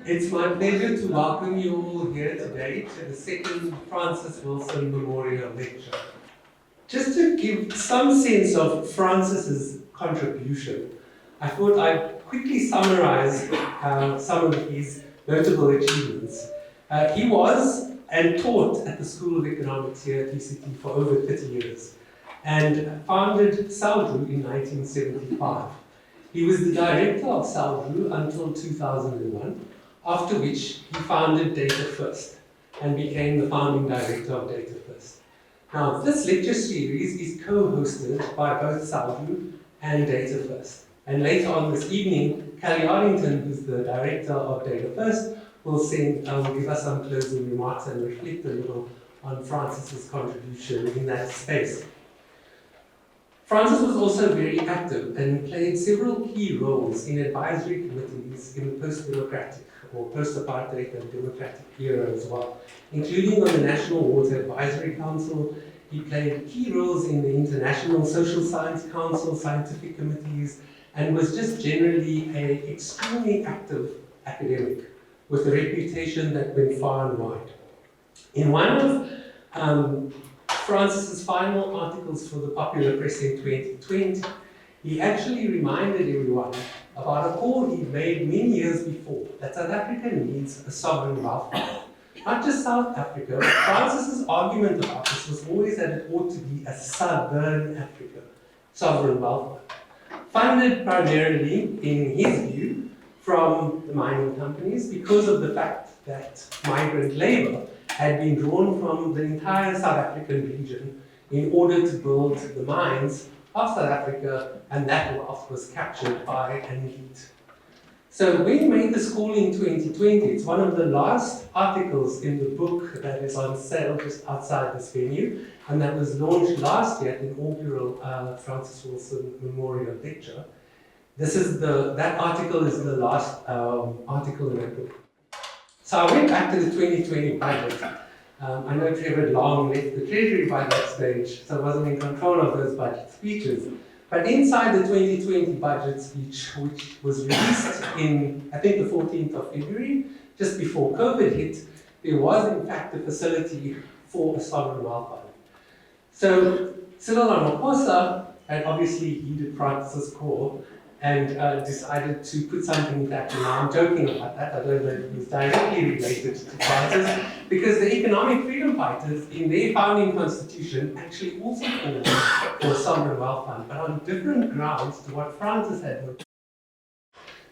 It's my pleasure to welcome you all here today to the second Francis Wilson Memorial Lecture. Just to give some sense of Francis's contribution, I thought I'd quickly summarize some of his notable achievements. He was and taught at the School of Economics here at UCT for over 30 years and founded SALDRU in 1975. He was the director of SALDRU until 2001, after which he founded DataFirst and became the founding director of DataFirst. Now, this lecture series is co-hosted by both SALDRU and DataFirst. And later on this evening, Kelly Arlington, who's the director of DataFirst, will give us some closing remarks and reflect a little on Francis's contribution in that space. Francis was also very active and played several key roles in advisory committees in the post-democratic or post-apartheid and democratic era as well, including on the National Water Advisory Council. He played key roles in the International Social Science Council, scientific committees, and was just generally an extremely active academic with a reputation that went far and wide. In one of Francis's final articles for the popular press in 2020, he actually reminded everyone about a call he made many years before, that South Africa needs a sovereign wealth fund. Not just South Africa, but Francis's argument about this was always that it ought to be a Southern Africa sovereign wealth fund, funded primarily, in his view, from the mining companies because of the fact that migrant labor had been drawn from the entire South African region in order to build the mines of South Africa, and that wealth was captured by an elite. So when he made this call in 2020, it's one of the last articles in the book that is on sale just outside this venue, and that was launched last year at the inaugural Francis Wilson Memorial Lecture. That article is the last article in that book. So I went back to the 2020 budget. I know Trevor long left the Treasury by that stage, so I wasn't in control of those budget speeches. But inside the 2020 budget speech, which was released in, I think, the 14th of February, just before COVID hit, there was in fact a facility for a sovereign wealth fund. So Cyril Ramaphosa had obviously heeded Francis's call and decided to put something into action. Now, I'm joking about that. I don't know if it was directly related to Francis, because the economic freedom fighters, in their founding constitution, actually also called for a sovereign wealth fund, but on different grounds to what Francis had done.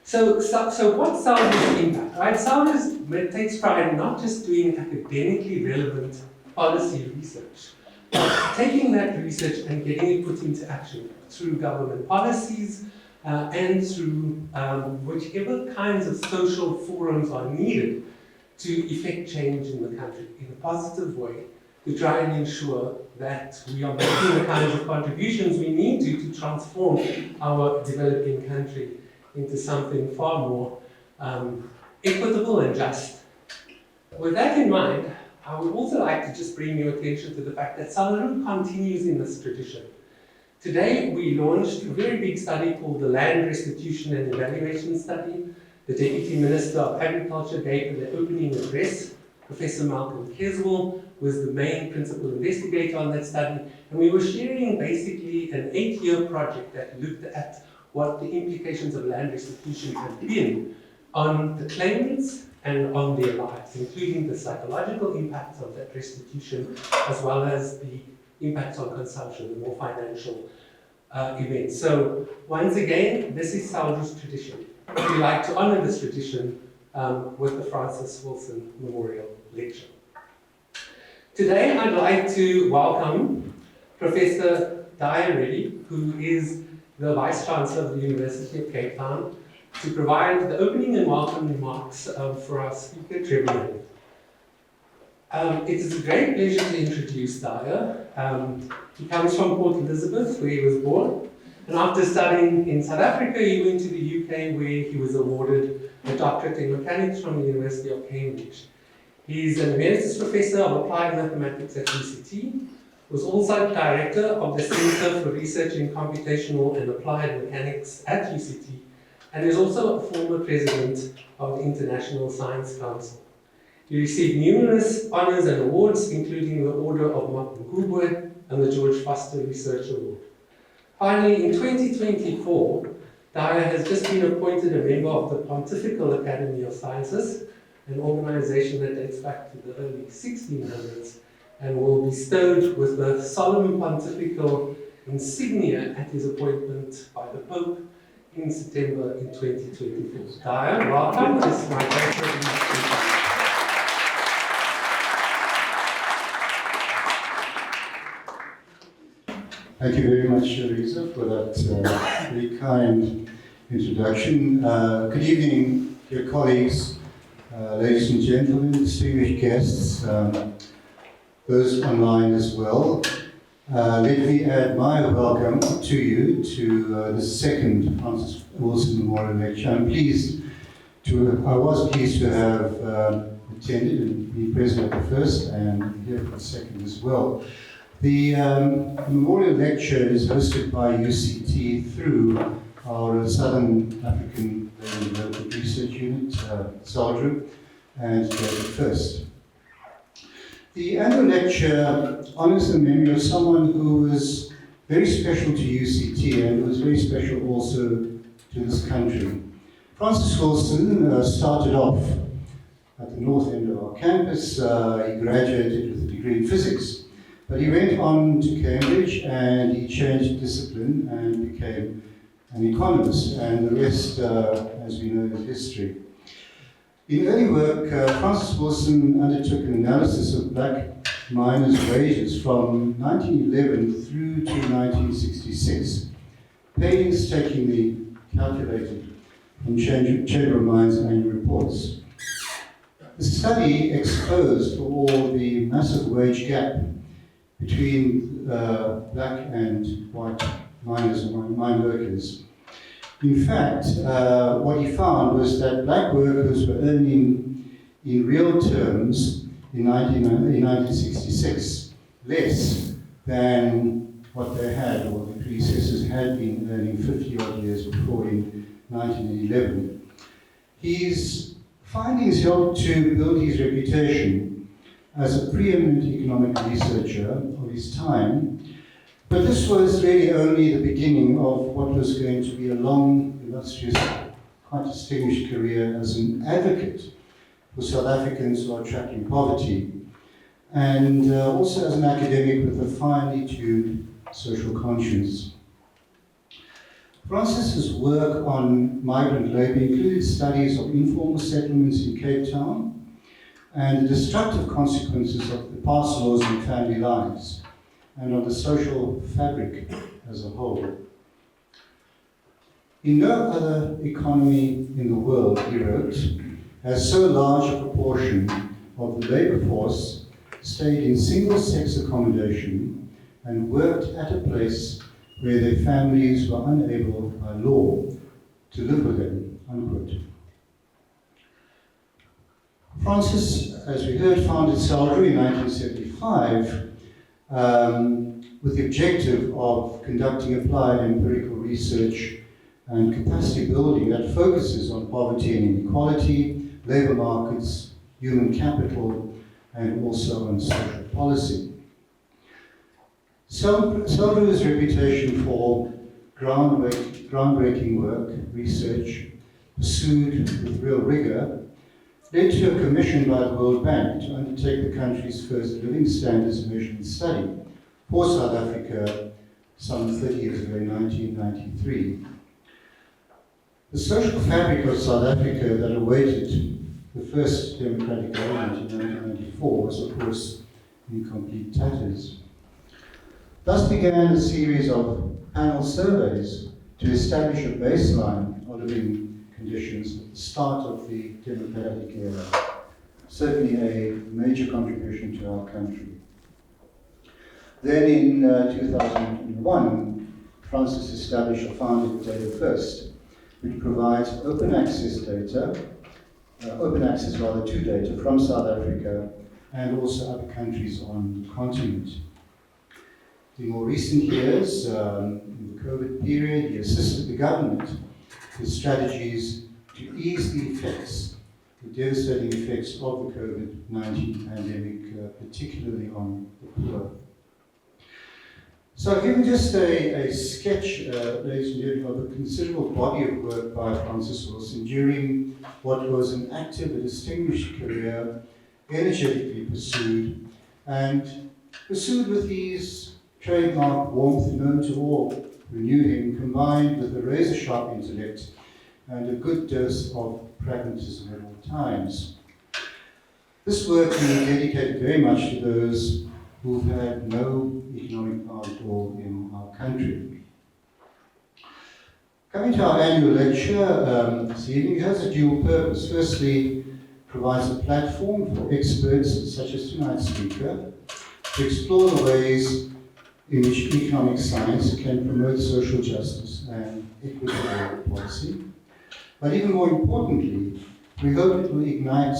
So what's SALDRU's impact, right? SALDRU takes pride in not just doing academically relevant policy research, but taking that research and getting it put into action through government policies, and through whichever kinds of social forums are needed to effect change in the country in a positive way, to try and ensure that we are making the kinds of contributions we need to transform our developing country into something far more equitable and just. With that in mind, I would also like to just bring your attention to the fact that SALDRU continues in this tradition. Today, we launched a very big study called the Land Restitution and Evaluation Study. The Deputy Minister of Agriculture gave the opening address. Professor Malcolm Keswell was the main principal investigator on that study. And we were sharing basically an 8-year project that looked at what the implications of land restitution have been on the claimants and on their lives, including the psychological impacts of that restitution, as well as the impacts on consumption, the more financial events. So once again, this is SALDRU's tradition. We like to honor this tradition with the Francis Wilson Memorial Lecture. Today, I'd like to welcome Professor Daya Reddy, who is the Vice Chancellor of the University of Cape Town, to provide the opening and welcome remarks for our speaker, Trevor Manuel. It is a great pleasure to introduce Daya. He comes from Port Elizabeth, where he was born. And after studying in South Africa, he went to the UK, where he was awarded a doctorate in mechanics from the University of Cambridge. He's an emeritus professor of applied mathematics at UCT, was also director of the Center for Research in Computational and Applied Mechanics at UCT, and is also a former president of the International Science Council. He received numerous honors and awards, including the Order of Mapungubwe and the George Foster Research Award. Finally, in 2024, Daya has just been appointed a member of the Pontifical Academy of Sciences, an organization that dates back to the early 1600s, and will be bestowed with the solemn pontifical insignia at his appointment by the Pope in September in 2024. Daya, welcome. It's my pleasure. Thank you very much, Teresa, for that very kind introduction. Good evening, dear colleagues, ladies and gentlemen, distinguished guests, those online as well. Let me add my welcome to you to the second Francis Wilson Memorial Lecture. I was pleased to have attended and be present at the first and here for the second as well. The Memorial Lecture is hosted by UCT through our Southern African Local Research Unit, SALDRU, and DataFirst. The annual lecture honors the memory of someone who was very special to UCT and who was very special also to this country. Francis Wilson started off at the north end of our campus. He graduated with a degree in physics. But he went on to Cambridge and he changed discipline and became an economist, and the rest, as we know, is history. In early work, Francis Wilson undertook an analysis of black miners' wages from 1911 through to 1966, painstakingly calculated from Chamber of Mines annual reports. The study exposed for all the massive wage gap between black and white miners and mine workers. In fact, what he found was that black workers were earning, in real terms, in 1966, less than what they had, or the predecessors had been earning 50-odd years before in 1911. His findings helped to build his reputation as a pre-eminent economic researcher of his time, but this was really only the beginning of what was going to be a long, illustrious, quite distinguished career as an advocate for South Africans who are trapped in poverty, and also as an academic with a finely tuned social conscience. Francis's work on migrant labour included studies of informal settlements in Cape Town, and the destructive consequences of the past laws on family lives, and of the social fabric as a whole. In no other economy in the world, he wrote, has so large a proportion of the labour force stayed in single-sex accommodation and worked at a place where their families were unable by law to live with them, unquote. Francis, as we heard, founded SALDRU in 1975 with the objective of conducting applied empirical research and capacity building that focuses on poverty and inequality, labour markets, human capital, and also on social policy. SALDRU's reputation for groundbreaking work, research, pursued with real rigour, led to a commission by the World Bank to undertake the country's first living standards measurement study for South Africa some 30 years ago in 1993. The social fabric of South Africa that awaited the first democratic government in 1994 was, of course, in complete tatters. Thus began a series of panel surveys to establish a baseline of living conditions at the start of the democratic era. Certainly a major contribution to our country. Then in 2001, Francis established or founded DataFirst, which provides open access to data from South Africa and also other countries on the continent. In more recent years, in the COVID period, he assisted the government his strategies to ease the devastating effects of the COVID-19 pandemic, particularly on the poor. So I've given just a sketch, ladies and gentlemen, of a considerable body of work by Francis Wilson during what was an active and distinguished career, energetically pursued with these trademark warmth known to all who knew him, combined with a razor-sharp intellect and a good dose of pragmatism at all times. This work he dedicated very much to those who've had no economic power at all in our country. Coming to our annual lecture this evening, it has a dual purpose. Firstly, provides a platform for experts such as tonight's speaker to explore the ways in which economic science can promote social justice and equitable policy. But even more importantly, we hope it will ignite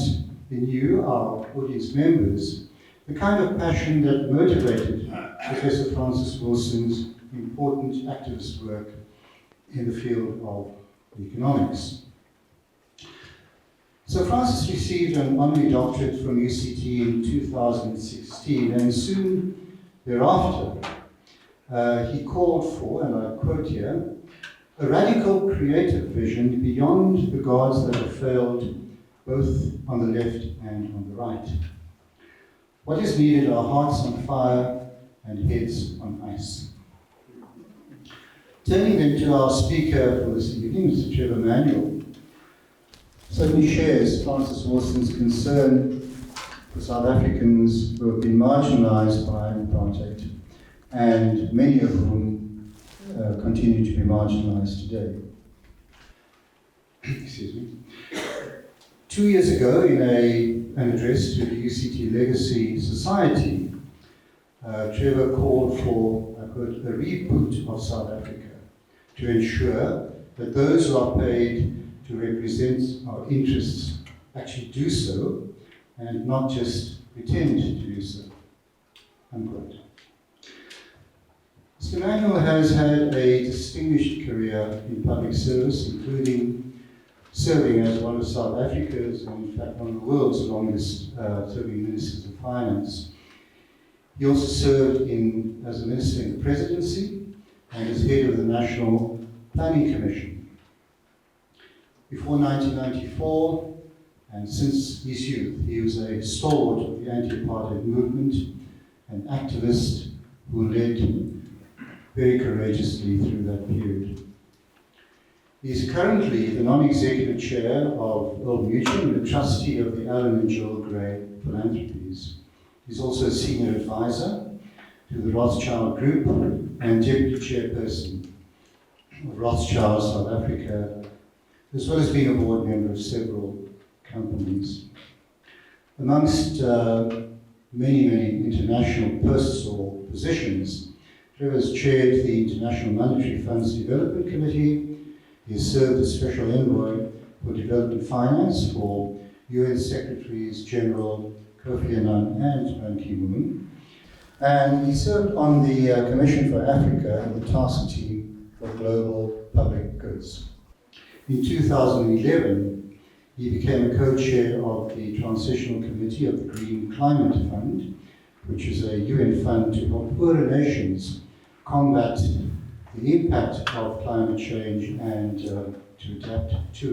in you, our audience members, the kind of passion that motivated Professor Francis Wilson's important activist work in the field of economics. So Francis received an honorary doctorate from UCT in 2016, and soon thereafter he called for, and I quote here, a radical creative vision beyond the gods that have failed both on the left and on the right. What is needed are hearts on fire and heads on ice. Turning then to our speaker for this evening, Mr. Trevor Manuel, certainly shares Francis Wilson's concern for South Africans who have been marginalized by apartheid, and many of whom continue to be marginalized today. Excuse me. 2 years ago, in an address to the UCT Legacy Society, Trevor called for, I quote, a reboot of South Africa to ensure that those who are paid to represent our interests actually do so, and not just pretend to do so, unquote. Mr. Manuel has had a distinguished career in public service, including serving as one of South Africa's, and in fact one of the world's longest serving ministers of finance. He also served as a minister in the presidency and as head of the National Planning Commission. Before 1994, and since his youth, he was a stalwart of the anti-apartheid movement, an activist who led very courageously through that period. He is currently the non-executive chair of Old Mutual and the trustee of the Alan and Joel Gray Philanthropies. He's also a senior advisor to the Rothschild Group and deputy chairperson of Rothschild South Africa, as well as being a board member of several companies. Amongst many international posts or positions, Trevor has chaired the International Monetary Fund's Development Committee. He has served as Special Envoy for Development Finance for UN Secretaries General Kofi Annan and Ban Ki-moon. And he served on the Commission for Africa and the Task Team for Global Public Goods. In 2011, he became a co-chair of the Transitional Committee of the Green Climate Fund, which is a UN fund to help poorer nations combat the impact of climate change and to adapt to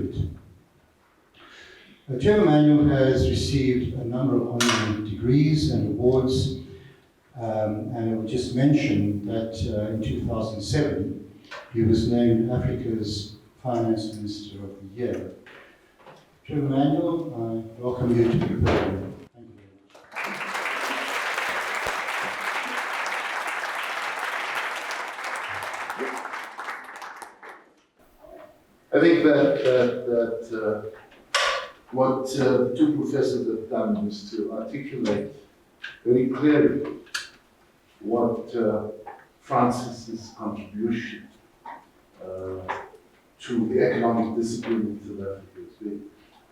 it. Trevor Manuel has received a number of honorary degrees and awards, and I will just mention that in 2007 he was named Africa's Finance Minister of the Year. Trevor Manuel, I welcome you to the program. Thank you very much. I think that what the two professors have done is to articulate very clearly what Francis's contribution to the economic discipline in South Africa has been.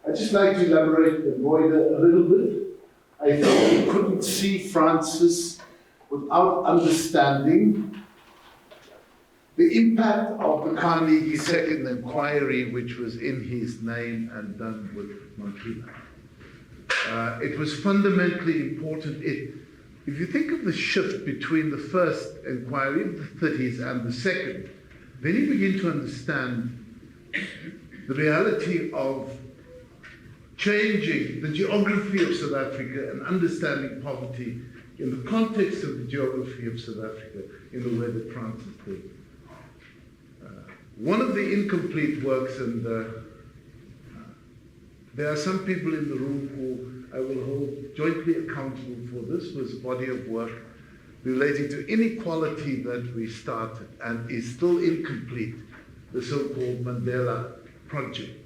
I'd just like to elaborate and void a little bit. I think we couldn't see Francis without understanding the impact of the Carnegie second inquiry, which was in his name and done with Montreal. It was fundamentally important. If you think of the shift between the first inquiry of the 30s and the second, then you begin to understand the reality of changing the geography of South Africa and understanding poverty in the context of the geography of South Africa in the way that Francis did. One of the incomplete works, and there are some people in the room who I will hold jointly accountable for this, was a body of work relating to inequality that we started and is still incomplete, the so-called Mandela Project.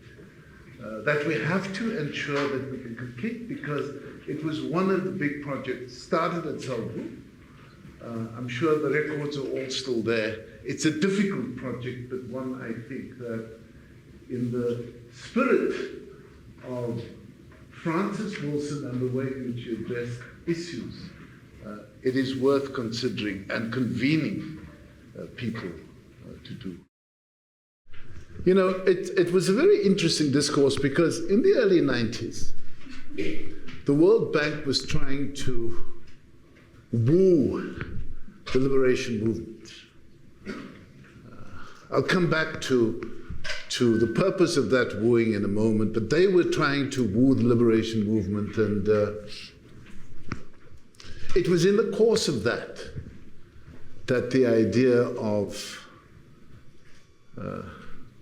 That we have to ensure that we can complete, because it was one of the big projects started at SALDRU. I'm sure the records are all still there. It's a difficult project, but one I think that in the spirit of Francis Wilson and the way in which he addressed issues, it is worth considering and convening people to do. You know, it was a very interesting discourse, because in the early 90s, the World Bank was trying to woo the liberation movement. I'll come back to the purpose of that wooing in a moment, but they were trying to woo the liberation movement, and it was in the course of that the idea of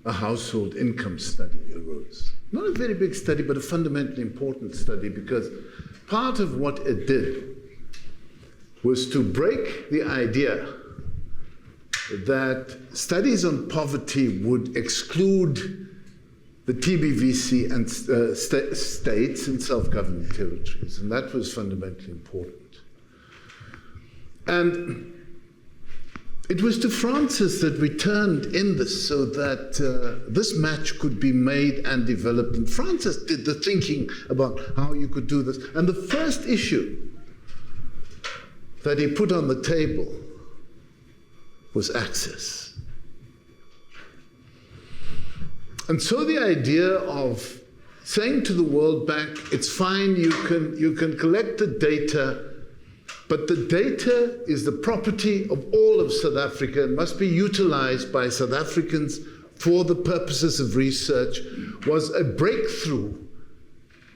a household income study arose. Not a very big study, but a fundamentally important study, because part of what it did was to break the idea that studies on poverty would exclude the TBVC and states and self-government territories, and that was fundamentally important. And it was to Francis that we turned in this, so that this match could be made and developed. And Francis did the thinking about how you could do this. And the first issue that he put on the table was access. And so the idea of saying to the World Bank, it's fine, you can collect the data, but the data is the property of all of South Africa and must be utilized by South Africans for the purposes of research, was a breakthrough,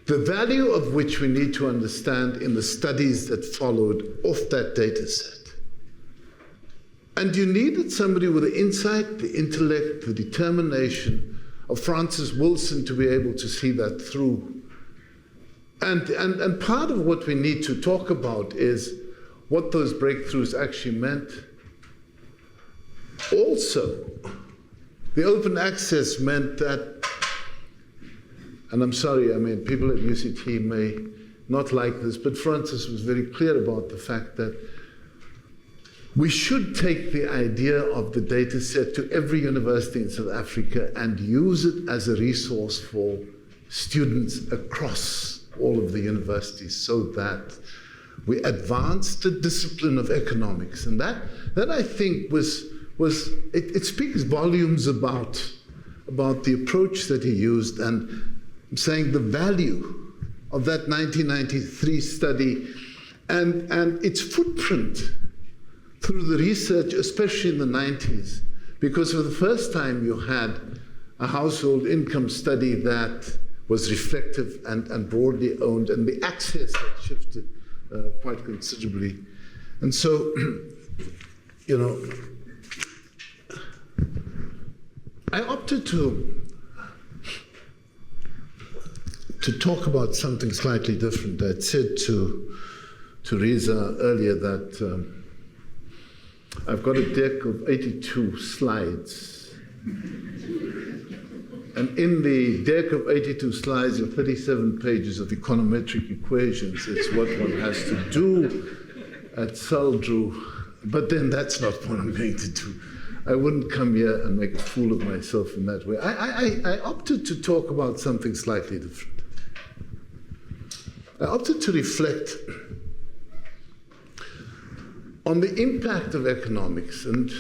the value of which we need to understand in the studies that followed off that data set. And you needed somebody with the insight, the intellect, the determination of Francis Wilson to be able to see that through. And part of what we need to talk about is what those breakthroughs actually meant. Also, the open access meant that, and I'm sorry, I mean, people at UCT may not like this, but Francis was very clear about the fact that we should take the idea of the data set to every university in South Africa and use it as a resource for students across all of the universities, so that we advance the discipline of economics. And that I think it speaks volumes about the approach that he used, and I'm saying the value of that 1993 study and its footprint through the research, especially in the 90s, because for the first time you had a household income study that was reflective and broadly owned, and the access had shifted quite considerably. And so, you know, I opted to talk about something slightly different. I'd said to Riza earlier that I've got a deck of 82 slides. And in the deck of 82 slides are 37 pages of econometric equations. It's what one has to do at SALDRU. But then that's not what I'm going to do. I wouldn't come here and make a fool of myself in that way. I opted to talk about something slightly different. I opted to reflect on the impact of economics. And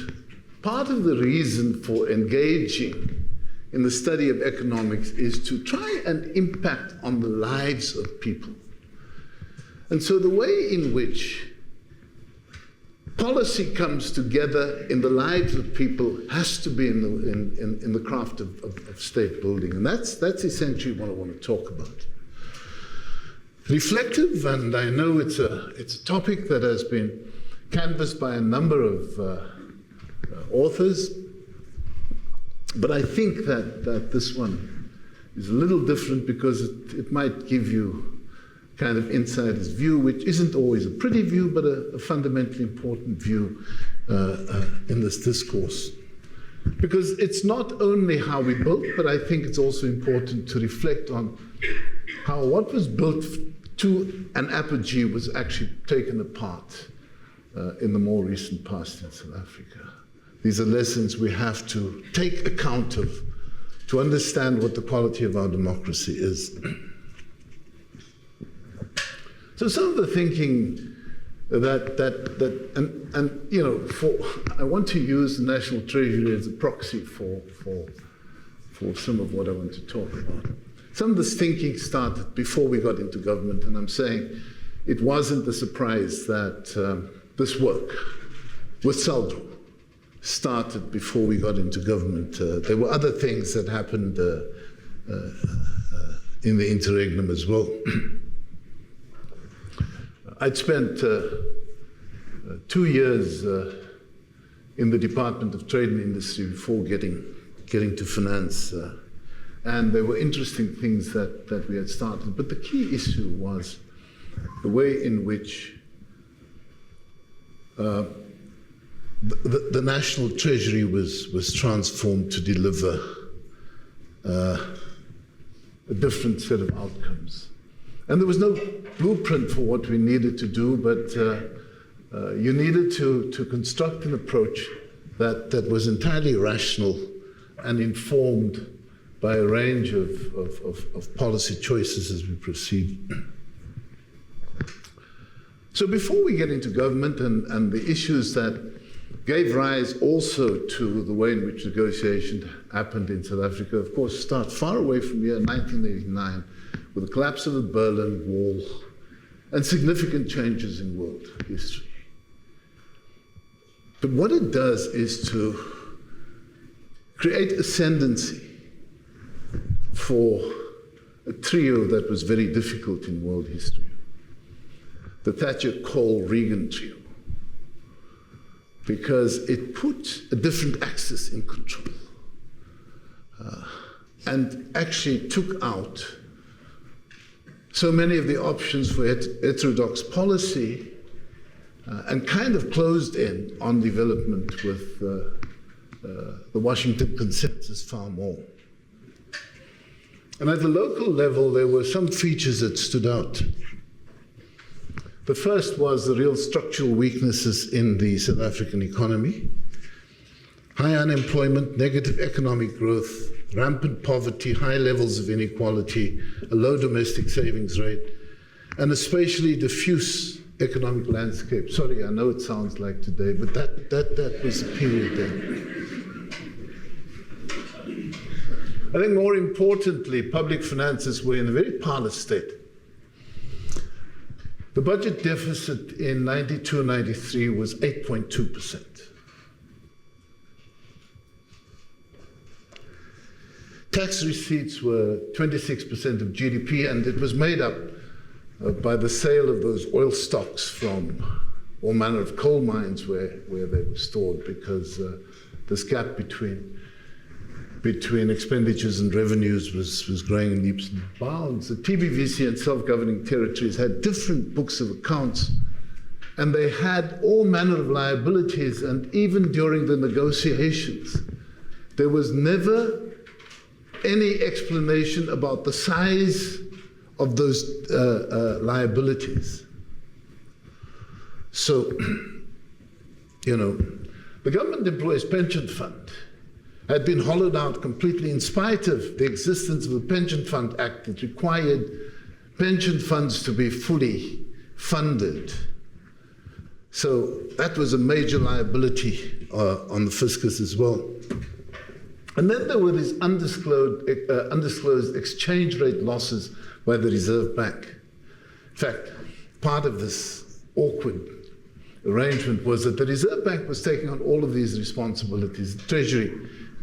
part of the reason for engaging in the study of economics is to try and impact on the lives of people. And so the way in which policy comes together in the lives of people has to be in the craft of state building. And that's essentially what I want to talk about. Reflective, and I know it's a topic that has been canvassed by a number of authors, but I think that this one is a little different because it might give you kind of insider's view, which isn't always a pretty view, but a fundamentally important view in this discourse. Because it's not only how we built, but I think it's also important to reflect on how what was built to an apogee was actually taken apart in the more recent past in South Africa. These are lessons we have to take account of to understand what the quality of our democracy is. So some of the thinking and you know, I want to use the National Treasury as a proxy for some of what I want to talk about. Some of this thinking started before we got into government, and I'm saying it wasn't a surprise that this work with SALDRU started before we got into government. There were other things that happened in the interregnum as well. I'd spent 2 years in the Department of Trade and Industry before getting to finance, and there were interesting things that we had started. But the key issue was the way in which the National Treasury was transformed to deliver a different set of outcomes. And there was no blueprint for what we needed to do, but you needed to construct an approach that was entirely rational and informed by a range of policy choices as we proceed. So before we get into government and the issues that gave rise also to the way in which negotiation happened in South Africa, of course, start far away from here in 1989, with the collapse of the Berlin Wall and significant changes in world history. But what it does is to create ascendancy for a trio that was very difficult in world history. The Thatcher-Kohl-Reagan trio. Because it put a different axis in control and actually took out so many of the options for heterodox policy and kind of closed in on development with the Washington Consensus far more. And at the local level, there were some features that stood out. The first was the real structural weaknesses in the South African economy. High unemployment, negative economic growth, rampant poverty, high levels of inequality, a low domestic savings rate, and a spatially diffuse economic landscape. Sorry, I know it sounds like today, but that was the period then. I think more importantly, public finances were in a very parlous state. The budget deficit in 92-93 was 8.2%. Tax receipts were 26% of GDP, and it was made up by the sale of those oil stocks from all manner of coal mines where they were stored, because this gap between expenditures and revenues was growing in leaps and bounds. The TBVC and self-governing territories had different books of accounts, and they had all manner of liabilities, and even during the negotiations, there was never any explanation about the size of those liabilities. So, you know, the Government Employees Pension Fund had been hollowed out completely in spite of the existence of the Pension Fund Act that required pension funds to be fully funded. So that was a major liability on the fiscus as well. And then there were these undisclosed exchange rate losses by the Reserve Bank. In fact, part of this awkward arrangement was that the Reserve Bank was taking on all of these responsibilities, the Treasury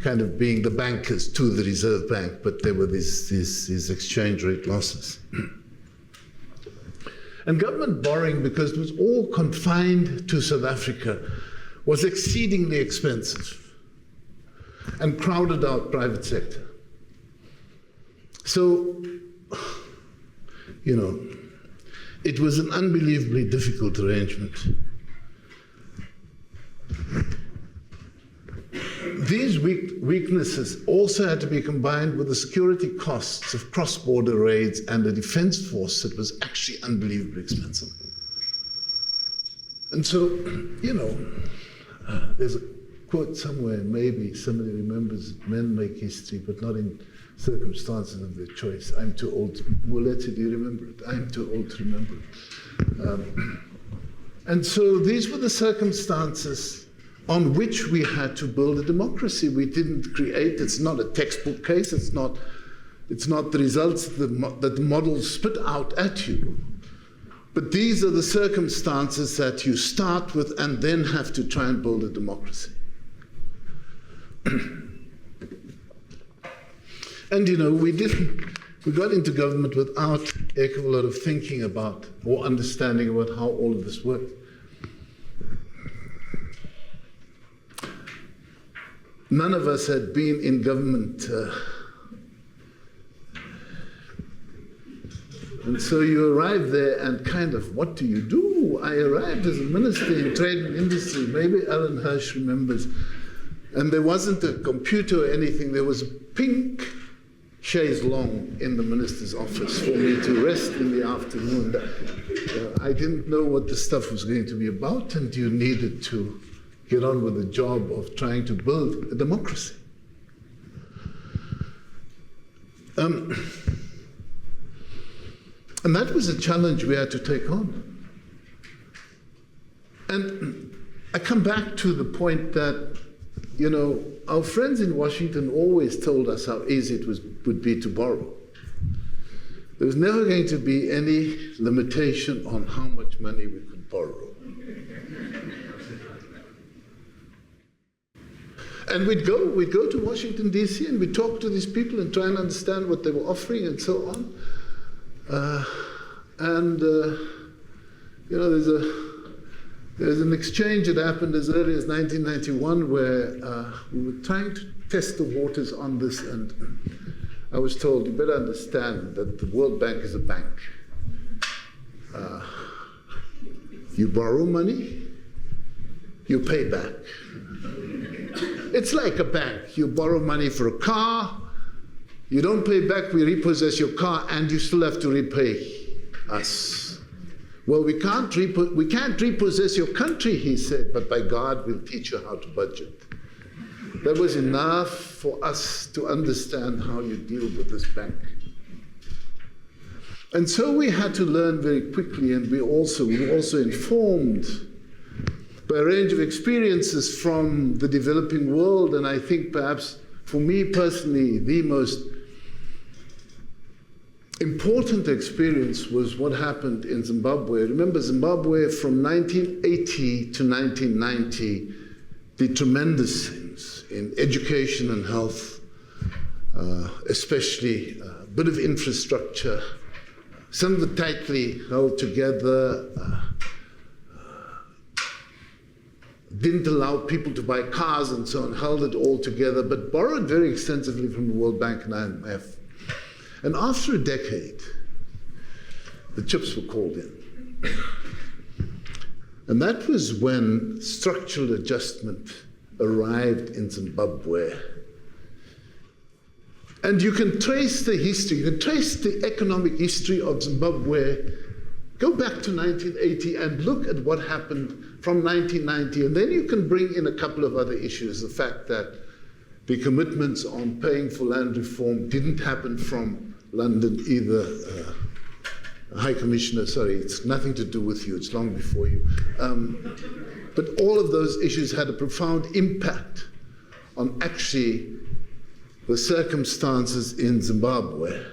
kind of being the bankers to the Reserve Bank, but there were these exchange rate losses. And government borrowing, because it was all confined to South Africa, was exceedingly expensive and crowded out private sector. So, you know, it was an unbelievably difficult arrangement. These weaknesses also had to be combined with the security costs of cross-border raids and a defense force that was actually unbelievably expensive. And so, you know, there's a quote somewhere, maybe somebody remembers, men make history, but not in circumstances of their choice. I'm too old. Muleti, do you remember it? I'm too old to remember it. And so these were the circumstances on which we had to build a democracy. We didn't create, it's not a textbook case, it's not the results that the models spit out at you. But these are the circumstances that you start with and then have to try and build a democracy. And you know, we got into government without a heck of a lot of thinking about or understanding about how all of this worked. None of us had been in government. And so you arrive there and kind of, what do you do? I arrived as a minister in trade and industry. Maybe Alan Hirsch remembers. And there wasn't a computer or anything. There was a pink chaise longue in the minister's office for me to rest in the afternoon. I didn't know what the stuff was going to be about, and you needed to get on with the job of trying to build a democracy. And that was a challenge we had to take on. And I come back to the point that, you know, our friends in Washington always told us how easy it would be to borrow. There was never going to be any limitation on how much money we could borrow. And we'd go to Washington, D.C., and we'd talk to these people and try and understand what they were offering and so on. You know, there's an exchange that happened as early as 1991 where we were trying to test the waters on this, and I was told, you better understand that the World Bank is a bank. You borrow money, you pay back. It's like a bank. You borrow money for a car, you don't pay back, we repossess your car, and you still have to repay us. Well, we can't repossess your country, he said, but by God, we'll teach you how to budget. That was enough for us to understand how you deal with this bank. And so we had to learn very quickly, and we were also informed by a range of experiences from the developing world. And I think perhaps for me personally, the most important experience was what happened in Zimbabwe. Remember, Zimbabwe from 1980 to 1990 did tremendous things in education and health, especially a bit of infrastructure. Some of it tightly held together, didn't allow people to buy cars and so on, held it all together, but borrowed very extensively from the World Bank and IMF. And after a decade, the chips were called in. And that was when structural adjustment arrived in Zimbabwe. And you can trace the history, you can trace the economic history of Zimbabwe. Go back to 1980 and look at what happened from 1990, and then you can bring in a couple of other issues. The fact that the commitments on paying for land reform didn't happen from London either. High Commissioner, sorry, it's nothing to do with you, it's long before you. But all of those issues had a profound impact on actually the circumstances in Zimbabwe.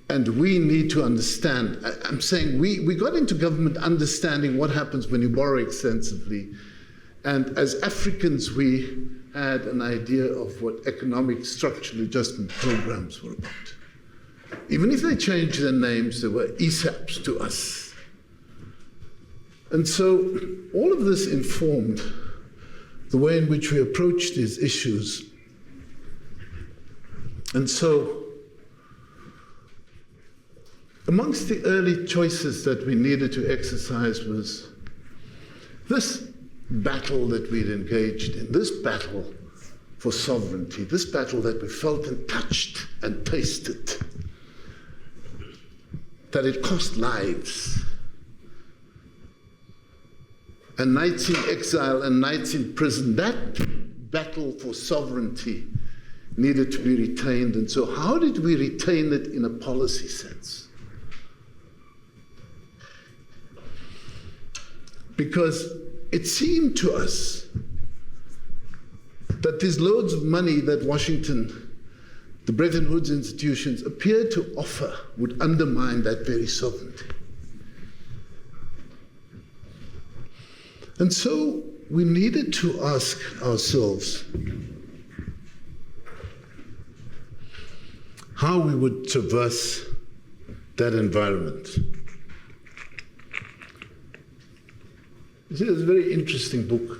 And we need to understand, I'm saying we got into government understanding what happens when you borrow extensively. And as Africans, we had an idea of what economic structural adjustment programs were about. Even if they changed their names, they were ESAPs to us. And so all of this informed the way in which we approach these issues. And so amongst the early choices that we needed to exercise was this battle that we'd engaged in, this battle for sovereignty, this battle that we felt and touched and tasted, that it cost lives, and nights in exile and nights in prison. That battle for sovereignty needed to be retained. And so how did we retain it in a policy sense? Because it seemed to us that these loads of money that Washington, the Bretton Woods institutions appeared to offer would undermine that very sovereignty. And so we needed to ask ourselves how we would traverse that environment. You see, there's a very interesting book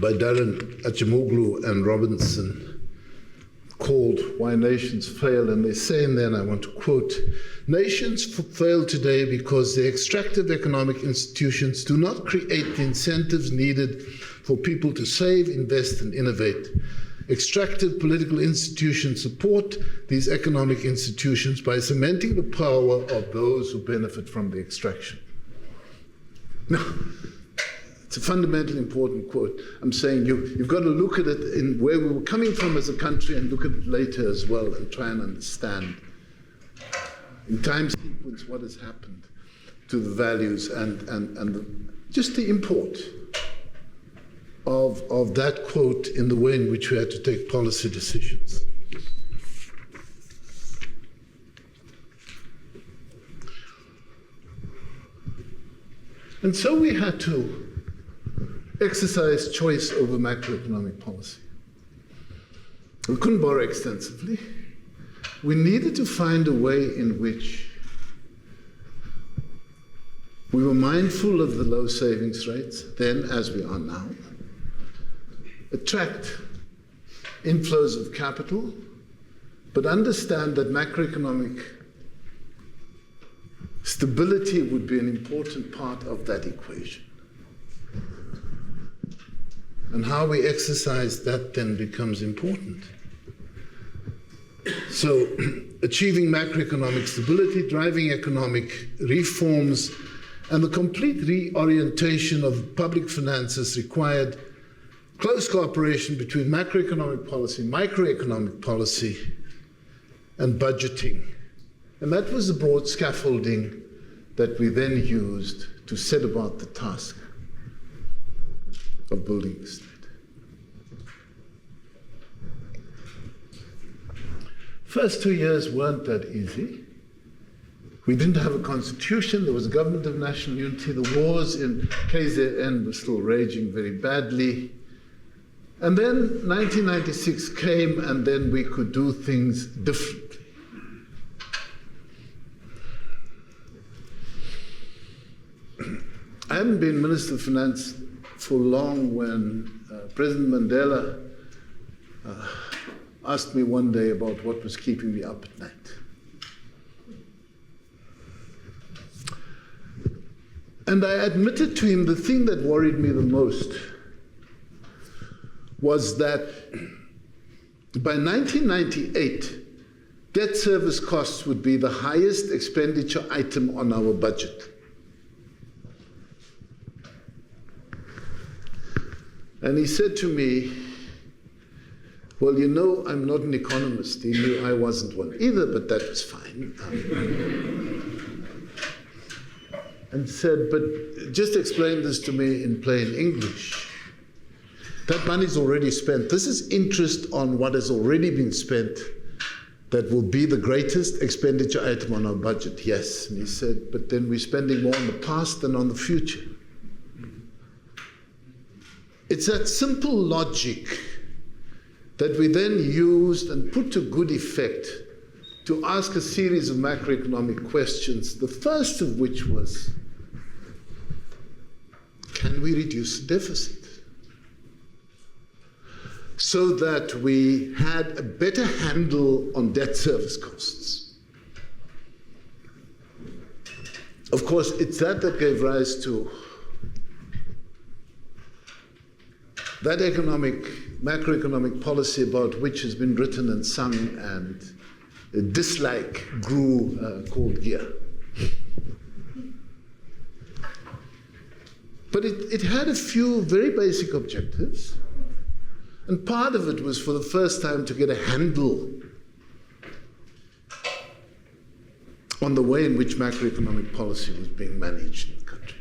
by Darren Acemoglu and Robinson called Why Nations Fail, and they say in there, and I want to quote, "Nations fail today because the extractive economic institutions do not create the incentives needed for people to save, invest, and innovate. Extractive political institutions support these economic institutions by cementing the power of those who benefit from the extraction." Now, it's a fundamentally important quote. I'm saying you've got to look at it in where we were coming from as a country and look at it later as well and try and understand in time sequence what has happened to the values and just the import of that quote in the way in which we had to take policy decisions. And so we had to exercise choice over macroeconomic policy. We couldn't borrow extensively. We needed to find a way in which we were mindful of the low savings rates then as we are now, attract inflows of capital, but understand that macroeconomic stability would be an important part of that equation. And how we exercise that then becomes important. So achieving macroeconomic stability, driving economic reforms, and the complete reorientation of public finances required close cooperation between macroeconomic policy, microeconomic policy, and budgeting. And that was the broad scaffolding that we then used to set about the task of building the state. First 2 years weren't that easy. We didn't have a constitution, there was a government of national unity, the wars in KZN were still raging very badly. And then 1996 came, and then we could do things differently. I hadn't been Minister of Finance for long when President Mandela asked me one day about what was keeping me up at night. And I admitted to him the thing that worried me the most was that by 1998, debt service costs would be the highest expenditure item on our budget. And he said to me, Well, you know, I'm not an economist. He knew I wasn't one either, but that was fine. And said, but just explain this to me in plain English. That money's already spent. This is interest on what has already been spent that will be the greatest expenditure item on our budget. Yes. And he said, but then we're spending more on the past than on the future. It's that simple logic that we then used and put to good effect to ask a series of macroeconomic questions, the first of which was, can we reduce the deficit? So that we had a better handle on debt service costs. Of course, it's that gave rise to that macroeconomic policy about which has been written and sung, and a dislike grew called gear. But it had a few very basic objectives, and part of it was for the first time to get a handle on the way in which macroeconomic policy was being managed in the country.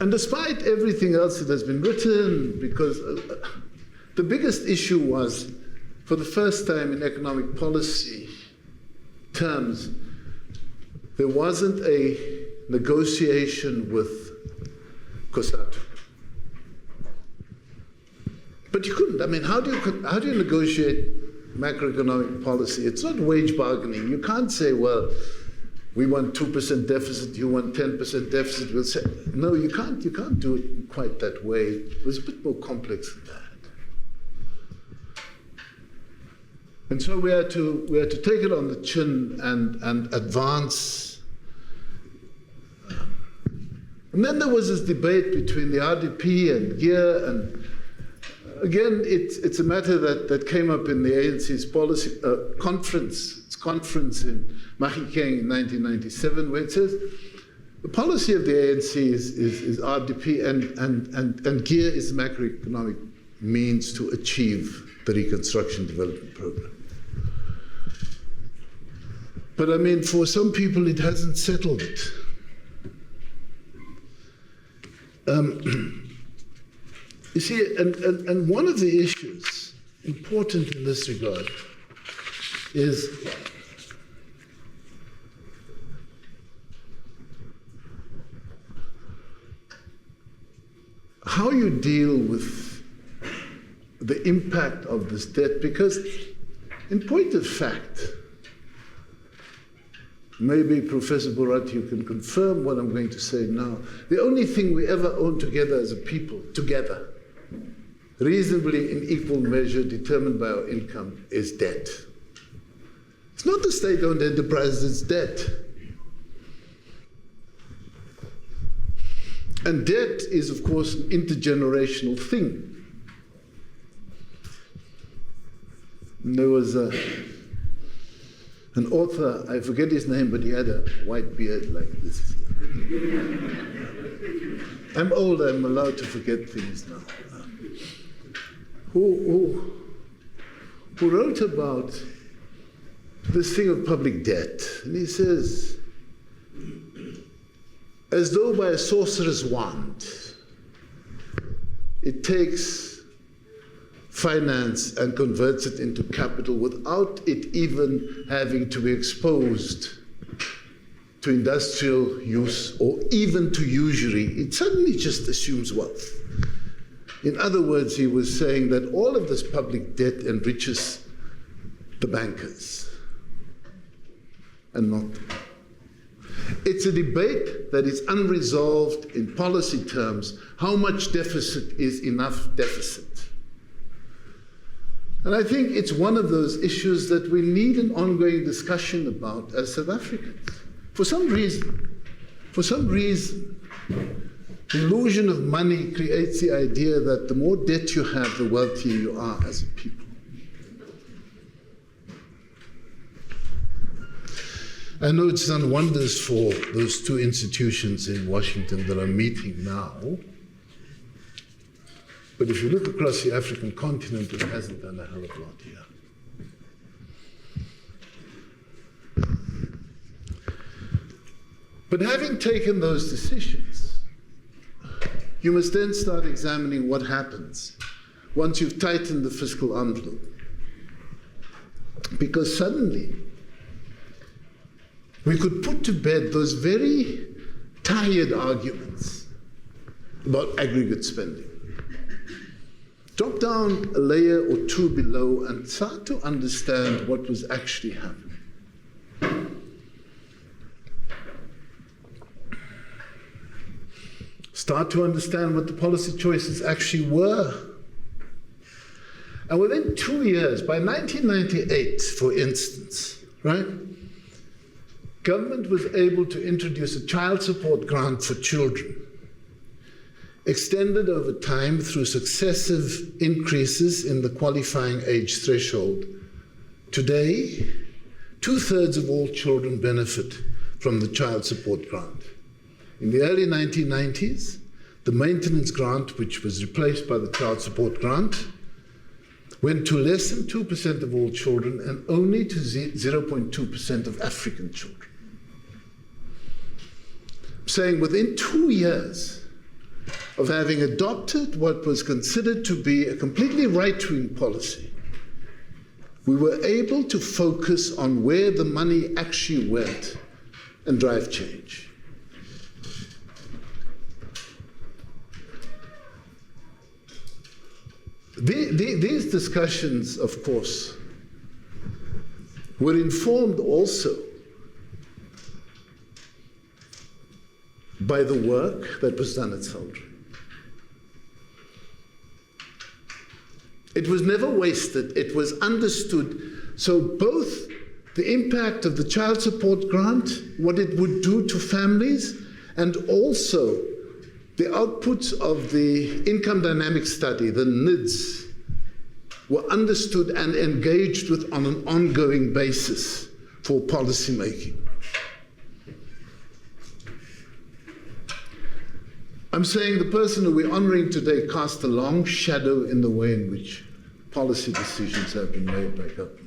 And despite everything else that has been written, because the biggest issue was, for the first time in economic policy terms, there wasn't a negotiation with COSATU. But you couldn't. I mean, how do you negotiate macroeconomic policy? It's not wage bargaining. You can't say, well, we want 2% deficit, you want 10% deficit. We'll say, no, you can't do it quite that way. It was a bit more complex than that. And so we had to take it on the chin and advance. And then there was this debate between the RDP and GEAR, and again, it's a matter that came up in the ANC's policy conference in Mahikeng in 1997, where it says the policy of the ANC is RDP, and GEAR is macroeconomic means to achieve the Reconstruction Development Program. But I mean, for some people, it hasn't settled it. You see, and one of the issues important in this regard is how you deal with the impact of this debt, because in point of fact, maybe Professor Borat, you can confirm what I'm going to say now. The only thing we ever own together as a people, together, reasonably in equal measure determined by our income, is debt. It's not the state-owned enterprises, it's debt. And debt is, of course, an intergenerational thing. And there was an author, I forget his name, but he had a white beard like this. I'm old, I'm allowed to forget things now. Who wrote about this thing of public debt. And he says, as though by a sorcerer's wand, it takes finance and converts it into capital without it even having to be exposed to industrial use or even to usury. It suddenly just assumes wealth. In other words, he was saying that all of this public debt enriches the bankers and not them. It's a debate that is unresolved in policy terms. How much deficit is enough deficit? And I think it's one of those issues that we need an ongoing discussion about as South Africans. For some reason, the illusion of money creates the idea that the more debt you have, the wealthier you are as a people. I know it's done wonders for those two institutions in Washington that are meeting now. But if you look across the African continent, it hasn't done a hell of a lot here. But having taken those decisions, you must then start examining what happens once you've tightened the fiscal envelope. Because suddenly, we could put to bed those very tired arguments about aggregate spending. Drop down a layer or two below and start to understand what was actually happening. Start to understand what the policy choices actually were. And within 2 years, by 1998, for instance, right, government was able to introduce a child support grant for children, extended over time through successive increases in the qualifying age threshold. Today, 2/3 of all children benefit from the child support grant. In the early 1990s, the maintenance grant, which was replaced by the child support grant, went to less than 2% of all children and only to 0.2% of African children. I'm saying within 2 years of having adopted what was considered to be a completely right-wing policy, we were able to focus on where the money actually went and drive change. These discussions, of course, were informed also by the work that was done at SALDRU. It was never wasted, it was understood. So both the impact of the child support grant, what it would do to families, and also the outputs of the income dynamic study, the NIDS, were understood and engaged with on an ongoing basis for policy making. I'm saying the person who we're honoring today cast a long shadow in the way in which policy decisions have been made by government.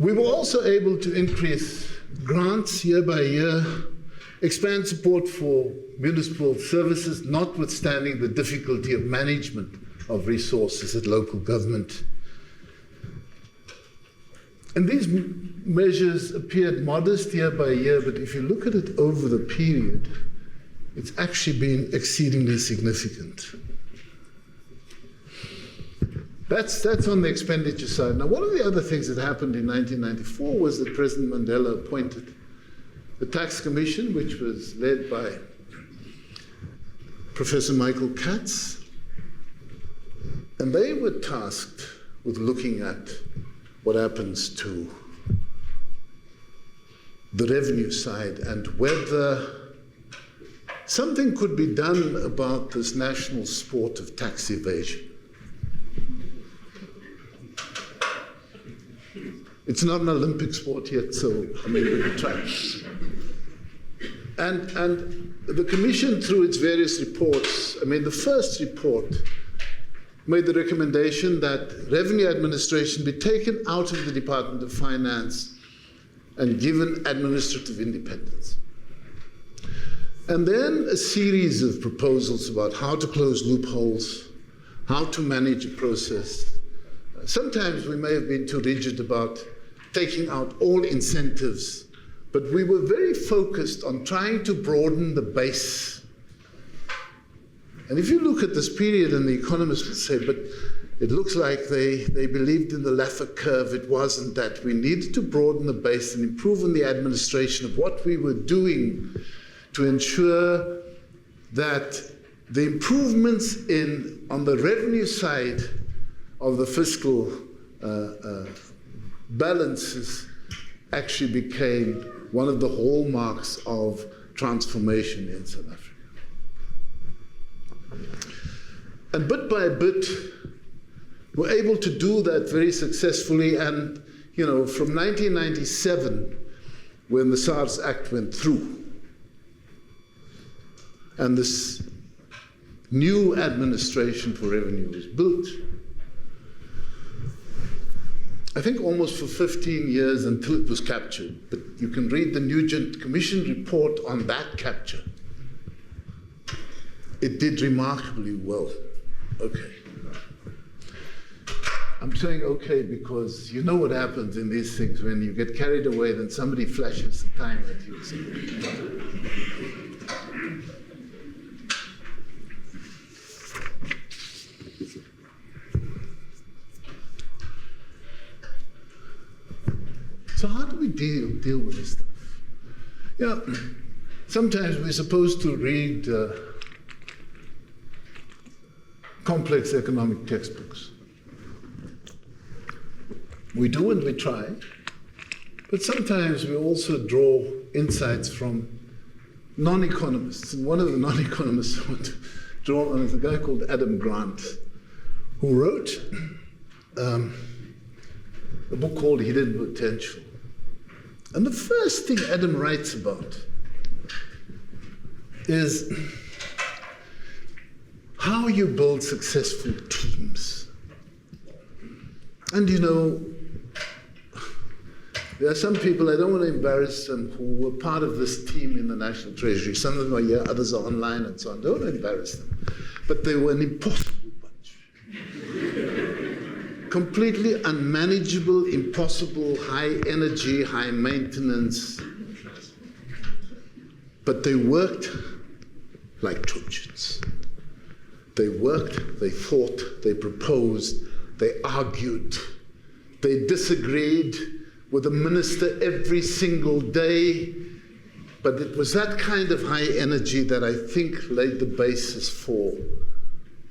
We were also able to increase grants year by year, expand support for municipal services, notwithstanding the difficulty of management of resources at local government. And these measures appeared modest year by year, but if you look at it over the period, it's actually been exceedingly significant. That's on the expenditure side. Now, one of the other things that happened in 1994 was that President Mandela appointed the Tax Commission, which was led by Professor Michael Katz, and they were tasked with looking at what happens to the revenue side and whether something could be done about this national sport of tax evasion. It's not an Olympic sport yet, so I mean, we can try. And the Commission, through its various reports, I mean, the first report made the recommendation that revenue administration be taken out of the Department of Finance and given administrative independence. And then a series of proposals about how to close loopholes, how to manage a process. Sometimes we may have been too rigid about taking out all incentives, but we were very focused on trying to broaden the base. And if you look at this period, and the economists will say, but it looks like they believed in the Laffer curve. It wasn't that. We needed to broaden the base and improve on the administration of what we were doing to ensure that the improvements on the revenue side of the fiscal balances actually became one of the hallmarks of transformation in South Africa. And bit by bit, were able to do that very successfully. And, you know, from 1997, when the SARS Act went through, and this new administration for revenue was built, I think almost for 15 years until it was captured. But you can read the Nugent Commission report on that capture. It did remarkably well. Okay. I'm saying okay because you know what happens in these things when you get carried away, then somebody flashes the time at you. So how do we deal with this stuff? Yeah, sometimes we're supposed to read complex economic textbooks. We do and we try, but sometimes we also draw insights from non-economists. And one of the non-economists I want to draw on is a guy called Adam Grant, who wrote a book called Hidden Potential. And the first thing Adam writes about is how you build successful teams. And you know, there are some people, I don't want to embarrass them, who were part of this team in the National Treasury. Some of them are here, others are online and so on. Don't want to embarrass them. But they were an impossible bunch. Completely unmanageable, impossible, high energy, high maintenance. But they worked like Trojans. They worked, they thought, they proposed, they argued, they disagreed with the minister every single day. But it was that kind of high energy that I think laid the basis for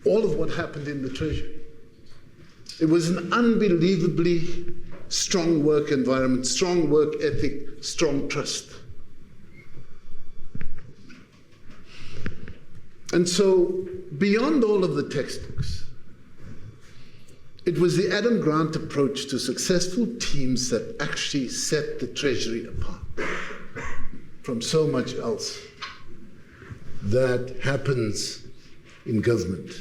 all of what happened in the Treasury. It was an unbelievably strong work environment, strong work ethic, strong trust. And so, beyond all of the textbooks, it was the Adam Grant approach to successful teams that actually set the Treasury apart from so much else that happens in government.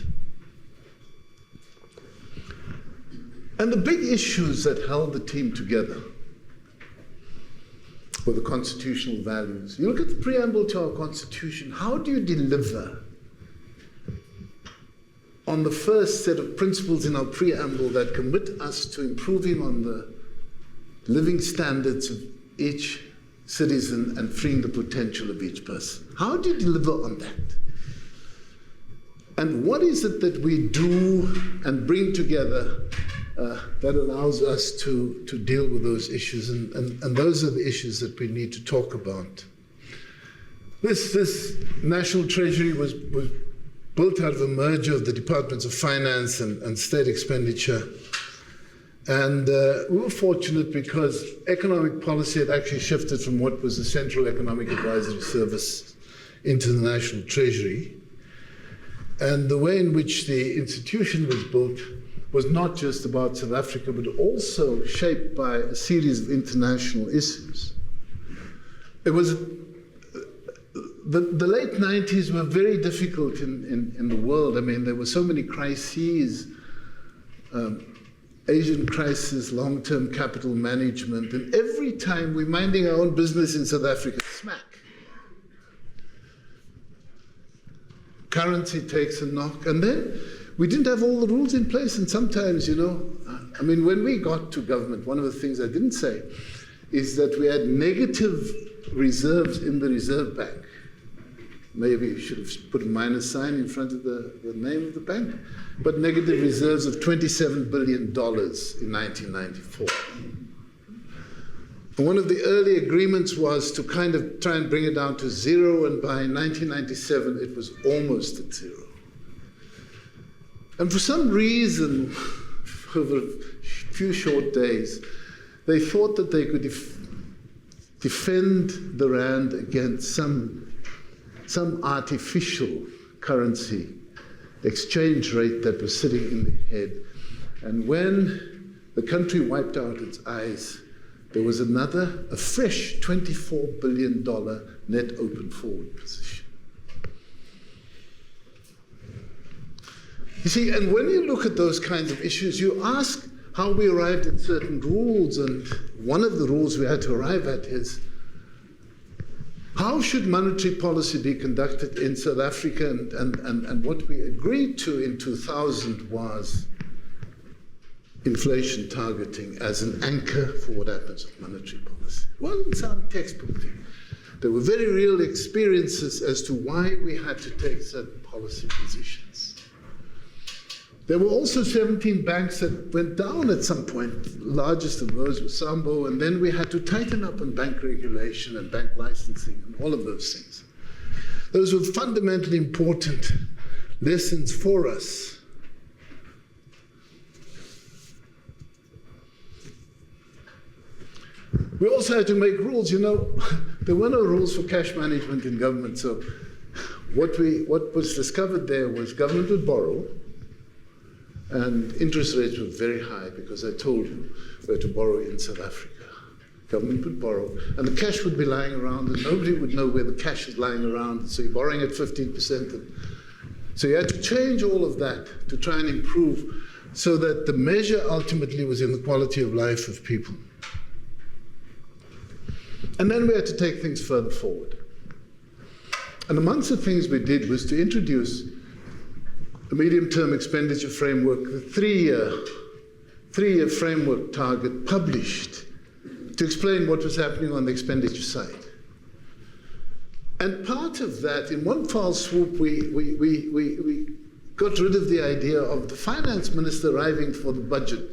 And the big issues that held the team together were the constitutional values. You look at the preamble to our Constitution, how do you deliver on the first set of principles in our preamble that commit us to improving on the living standards of each citizen and freeing the potential of each person? How do you deliver on that? And what is it that we do and bring together that allows us to deal with those issues? And those are the issues that we need to talk about. This National Treasury was built out of a merger of the Departments of Finance and State Expenditure. And we were fortunate because economic policy had actually shifted from what was the Central Economic Advisory Service into the National Treasury. And the way in which the institution was built was not just about South Africa, but also shaped by a series of international issues. It was the late 90s were very difficult in the world. I mean, there were so many crises, Asian crisis, long-term capital management, and every time we're minding our own business in South Africa, smack. Currency takes a knock, and then we didn't have all the rules in place, and sometimes, you know, I mean, when we got to government, one of the things I didn't say is that we had negative reserves in the Reserve Bank. Maybe you should have put a minus sign in front of the name of the bank, but negative reserves of $27 billion in 1994. And one of the early agreements was to kind of try and bring it down to zero, and by 1997 it was almost at zero. And for some reason, over a few short days, they thought that they could defend the rand against some artificial currency exchange rate that was sitting in their head. And when the country wiped out its eyes, there was a fresh $24 billion net open forward position. You see, and when you look at those kinds of issues, you ask how we arrived at certain rules, and one of the rules we had to arrive at is, how should monetary policy be conducted in South Africa? And what we agreed to in 2000 was inflation targeting as an anchor for what happens with monetary policy. It wasn't some textbook thing. There were very real experiences as to why we had to take certain policy positions. There were also 17 banks that went down at some point. The largest of those was Sambo, and then we had to tighten up on bank regulation and bank licensing and all of those things. Those were fundamentally important lessons for us. We also had to make rules. You know, there were no rules for cash management in government, so what was discovered there was government would borrow, and interest rates were very high because I told you we had to borrow in South Africa. Government would borrow, and the cash would be lying around, and nobody would know where the cash is lying around, so you're borrowing at 15%. And so you had to change all of that to try and improve so that the measure ultimately was in the quality of life of people. And then we had to take things further forward. And amongst the things we did was to introduce a medium-term expenditure framework, the three-year framework target published to explain what was happening on the expenditure side. And part of that, in one foul swoop, we got rid of the idea of the finance minister arriving for the budget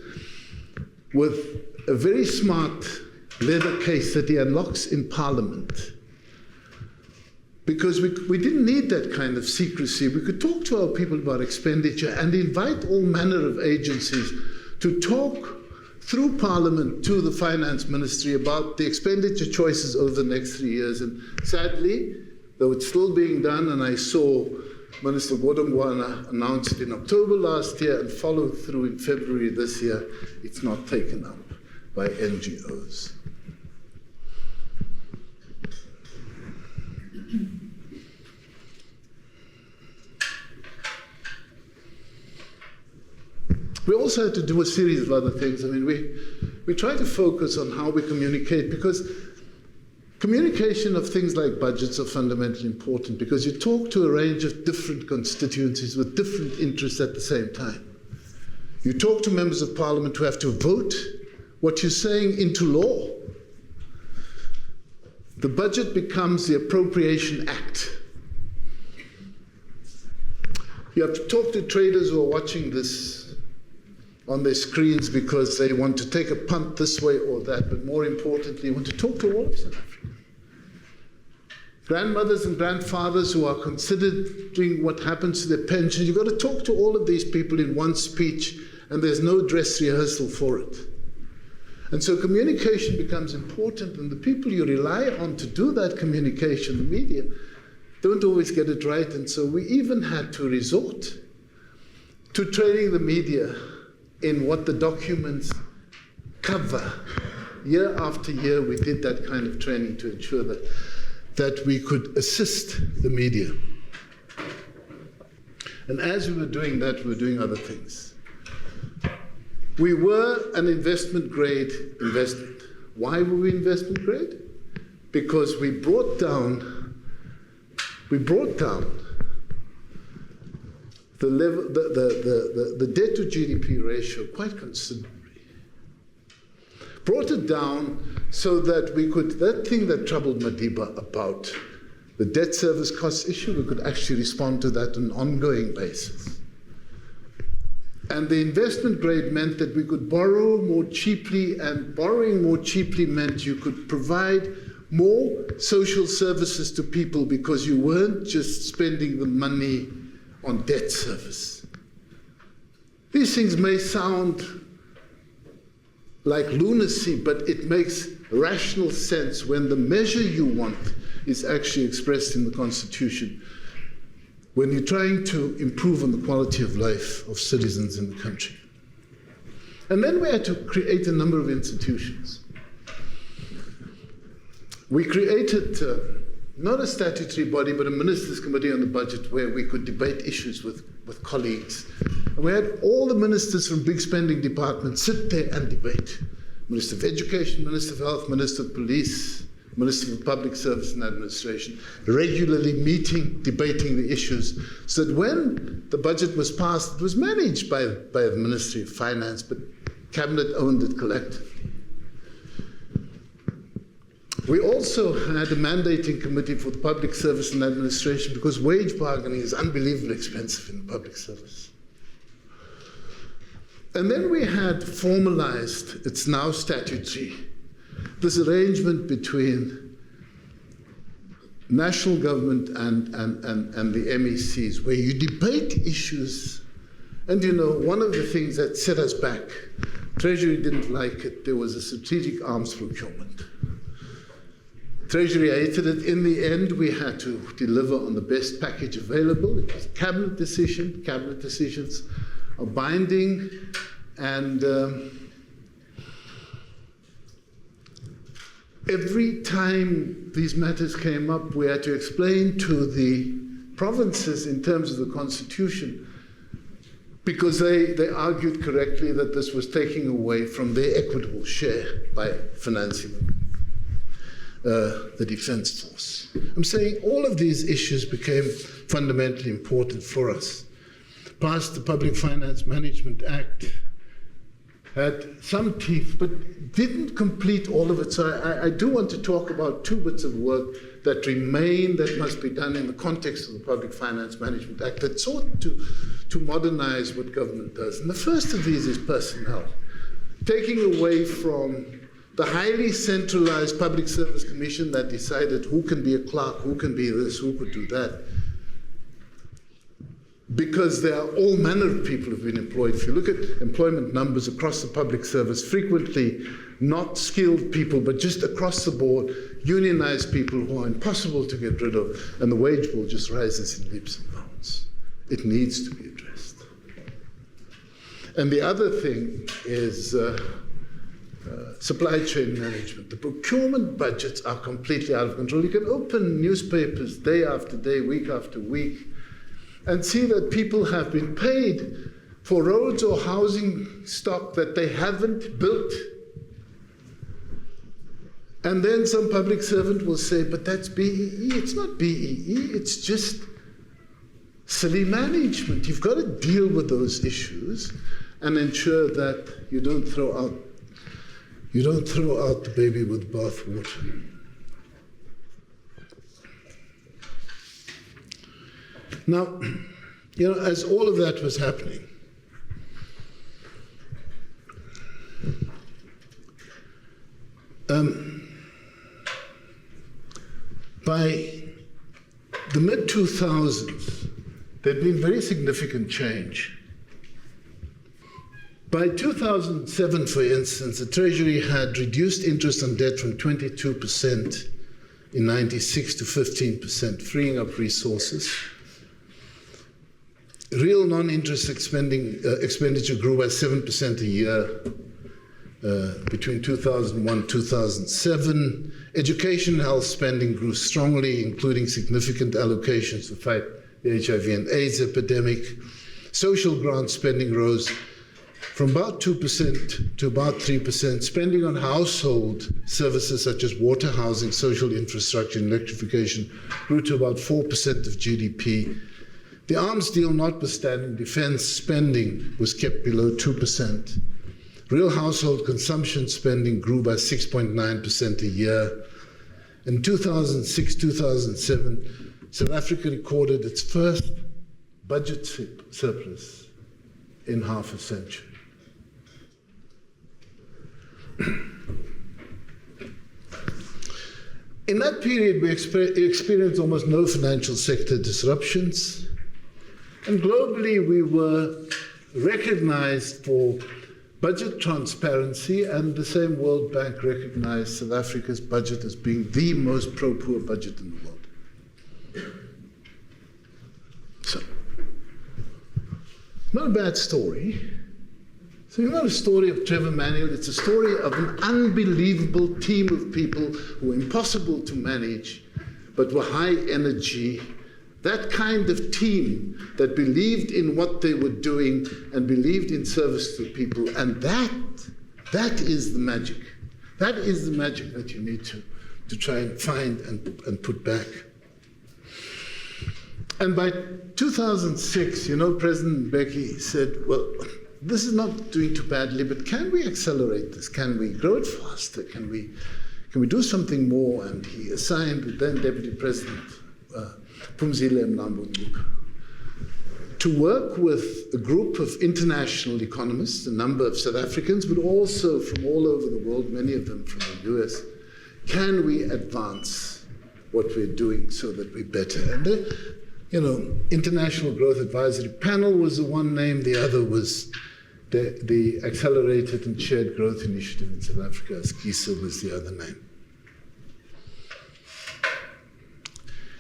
with a very smart leather case that he unlocks in Parliament. Because we didn't need that kind of secrecy. We could talk to our people about expenditure and invite all manner of agencies to talk through Parliament to the Finance Ministry about the expenditure choices over the next 3 years. And sadly, though it's still being done, and I saw Minister Godongwana announce it in October last year and follow through in February this year, it's not taken up by NGOs. We also had to do a series of other things. I mean, we try to focus on how we communicate, because communication of things like budgets are fundamentally important, because you talk to a range of different constituencies with different interests at the same time. You talk to members of parliament who have to vote what you're saying into law. The budget becomes the Appropriation Act. You have to talk to traders who are watching this on their screens because they want to take a punt this way or that, but more importantly, you want to talk to all of South Africa. Grandmothers and grandfathers who are considering what happens to their pensions, you've got to talk to all of these people in one speech, and there's no dress rehearsal for it. And so communication becomes important, and the people you rely on to do that communication, the media, don't always get it right. And so we even had to resort to training the media in what the documents cover. Year after year, we did that kind of training to ensure that we could assist the media. And as we were doing that, we were doing other things. We were an investment grade investment. Why were we investment grade? Because we brought down the level, the debt to GDP ratio quite considerably. Brought it down so that we could, that thing that troubled Madiba about the debt service cost issue, we could actually respond to that on an ongoing basis. And the investment grade meant that we could borrow more cheaply, and borrowing more cheaply meant you could provide more social services to people because you weren't just spending the money on debt service. These things may sound like lunacy, but it makes rational sense when the measure you want is actually expressed in the Constitution, when you're trying to improve on the quality of life of citizens in the country. And then we had to create a number of institutions. We created not a statutory body, but a ministers' committee on the budget where we could debate issues with colleagues. And we had all the ministers from big spending departments sit there and debate. Minister of Education, Minister of Health, Minister of Police, Minister of Public Service and Administration, regularly meeting, debating the issues, so that when the budget was passed, it was managed by the Ministry of Finance, but Cabinet owned it collectively. We also had a mandating committee for the Public Service and Administration because wage bargaining is unbelievably expensive in the public service. And then we had formalized, it's now statutory, this arrangement between national government and the MECs, where you debate issues. And you know, one of the things that set us back, Treasury didn't like it, there was a strategic arms procurement. Treasury hated it. In the end, we had to deliver on the best package available. It was a cabinet decision. Cabinet decisions are binding. And every time these matters came up, we had to explain to the provinces in terms of the constitution, because they argued correctly that this was taking away from their equitable share by financing the defense force. I'm saying all of these issues became fundamentally important for us. Passed the Public Finance Management Act, had some teeth, but didn't complete all of it. So I do want to talk about two bits of work that remain, that must be done in the context of the Public Finance Management Act, that sought to modernize what government does. And the first of these is personnel. Taking away from the highly centralized Public Service Commission that decided who can be a clerk, who can be this, who could do that, because there are all manner of people who've been employed. If you look at employment numbers across the public service, frequently not skilled people, but just across the board, unionized people who are impossible to get rid of, and the wage bill just rises in leaps and bounds. It needs to be addressed. And the other thing is supply chain management. The procurement budgets are completely out of control. You can open newspapers day after day, week after week, and see that people have been paid for roads or housing stock that they haven't built. And then some public servant will say, but that's BEE. It's not BEE, it's just silly management. You've got to deal with those issues and ensure that you don't throw out the baby with the bathwater. Now, you know, as all of that was happening, by the mid-2000s, there'd been very significant change. By 2007, for instance, the Treasury had reduced interest on debt from 22% in '96 to 15%, freeing up resources. Real non-interest expenditure grew by 7% a year between 2001 and 2007. Education and health spending grew strongly, including significant allocations to fight the HIV and AIDS epidemic. Social grant spending rose from about 2% to about 3%. Spending on household services such as water, housing, social infrastructure, and electrification grew to about 4% of GDP. The arms deal notwithstanding, defense spending was kept below 2%. Real household consumption spending grew by 6.9% a year. In 2006-2007, South Africa recorded its first budget surplus in half a century. In that period, we experienced almost no financial sector disruptions. And globally, we were recognized for budget transparency, and the same World Bank recognized South Africa's budget as being the most pro-poor budget in the world. So, not a bad story. So it's not a story of Trevor Manuel, it's a story of an unbelievable team of people who were impossible to manage, but were high energy. That kind of team that believed in what they were doing and believed in service to people. And that is the magic. That is the magic that you need to try and find and put back. And by 2006, President Mbeki said, well, this is not doing too badly, but can we accelerate this? Can we grow it faster? Can we do something more? And he assigned the then Deputy President, Phumzile Mlambo-Ngcuka, to work with a group of international economists, a number of South Africans, but also from all over the world, many of them from the US. Can we advance what we're doing so that we're better? And the International Growth Advisory Panel was the one name, the other was the Accelerated and Shared Growth Initiative in South Africa, SKISA was the other name.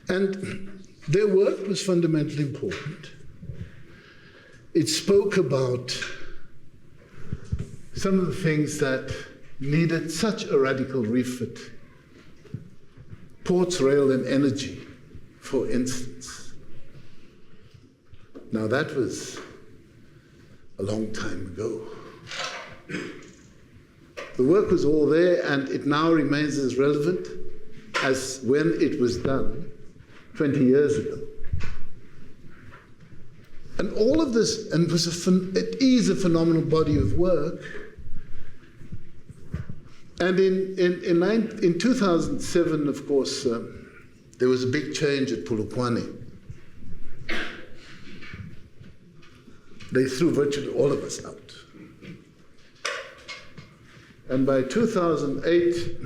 And their work was fundamentally important. It spoke about some of the things that needed such a radical refit. Ports, rail, and energy, for instance. Now that was a long time ago. The work was all there, and it now remains as relevant as when it was done 20 years ago. And all of this, and it is a phenomenal body of work. And in 2007, of course, there was a big change at Polokwane. They threw virtually all of us out. And by 2008,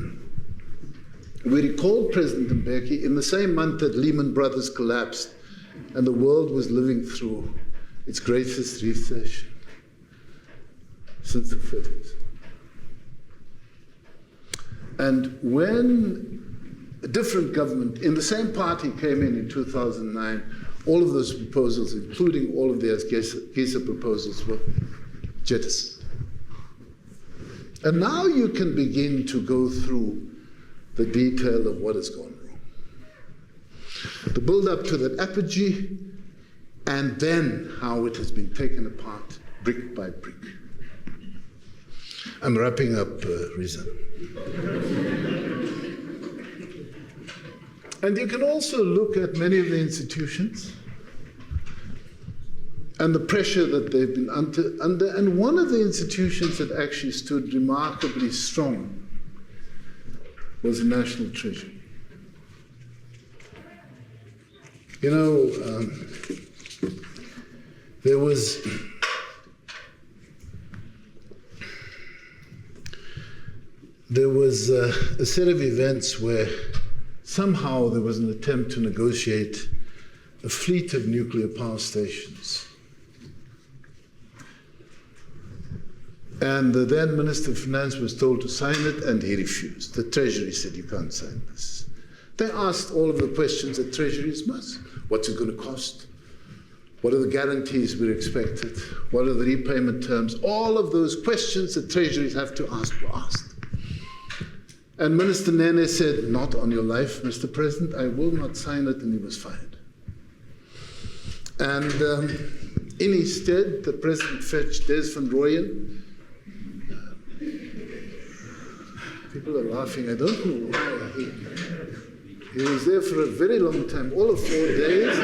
we recalled President Mbeki in the same month that Lehman Brothers collapsed and the world was living through its greatest recession since the 50s. And when a different government in the same party came in 2009, all of those proposals, including all of the GISA proposals, were jettisoned. And now you can begin to go through the detail of what has gone wrong. The build-up to that apogee, and then how it has been taken apart brick by brick. I'm wrapping up, Riza. And you can also look at many of the institutions and the pressure that they've been under. And one of the institutions that actually stood remarkably strong was the National Treasury. There was a set of events where somehow there was an attempt to negotiate a fleet of nuclear power stations. And the then Minister of Finance was told to sign it, and he refused. The Treasury said, you can't sign this. They asked all of the questions that treasuries must. What's it going to cost? What are the guarantees we're expected? What are the repayment terms? All of those questions that treasuries have to ask were asked. And Minister Nene said, not on your life, Mr. President, I will not sign it, and he was fired. And in his stead, the President fetched Des van Rooyen. People are laughing, I don't know why. He was there for a very long time, all of 4 days.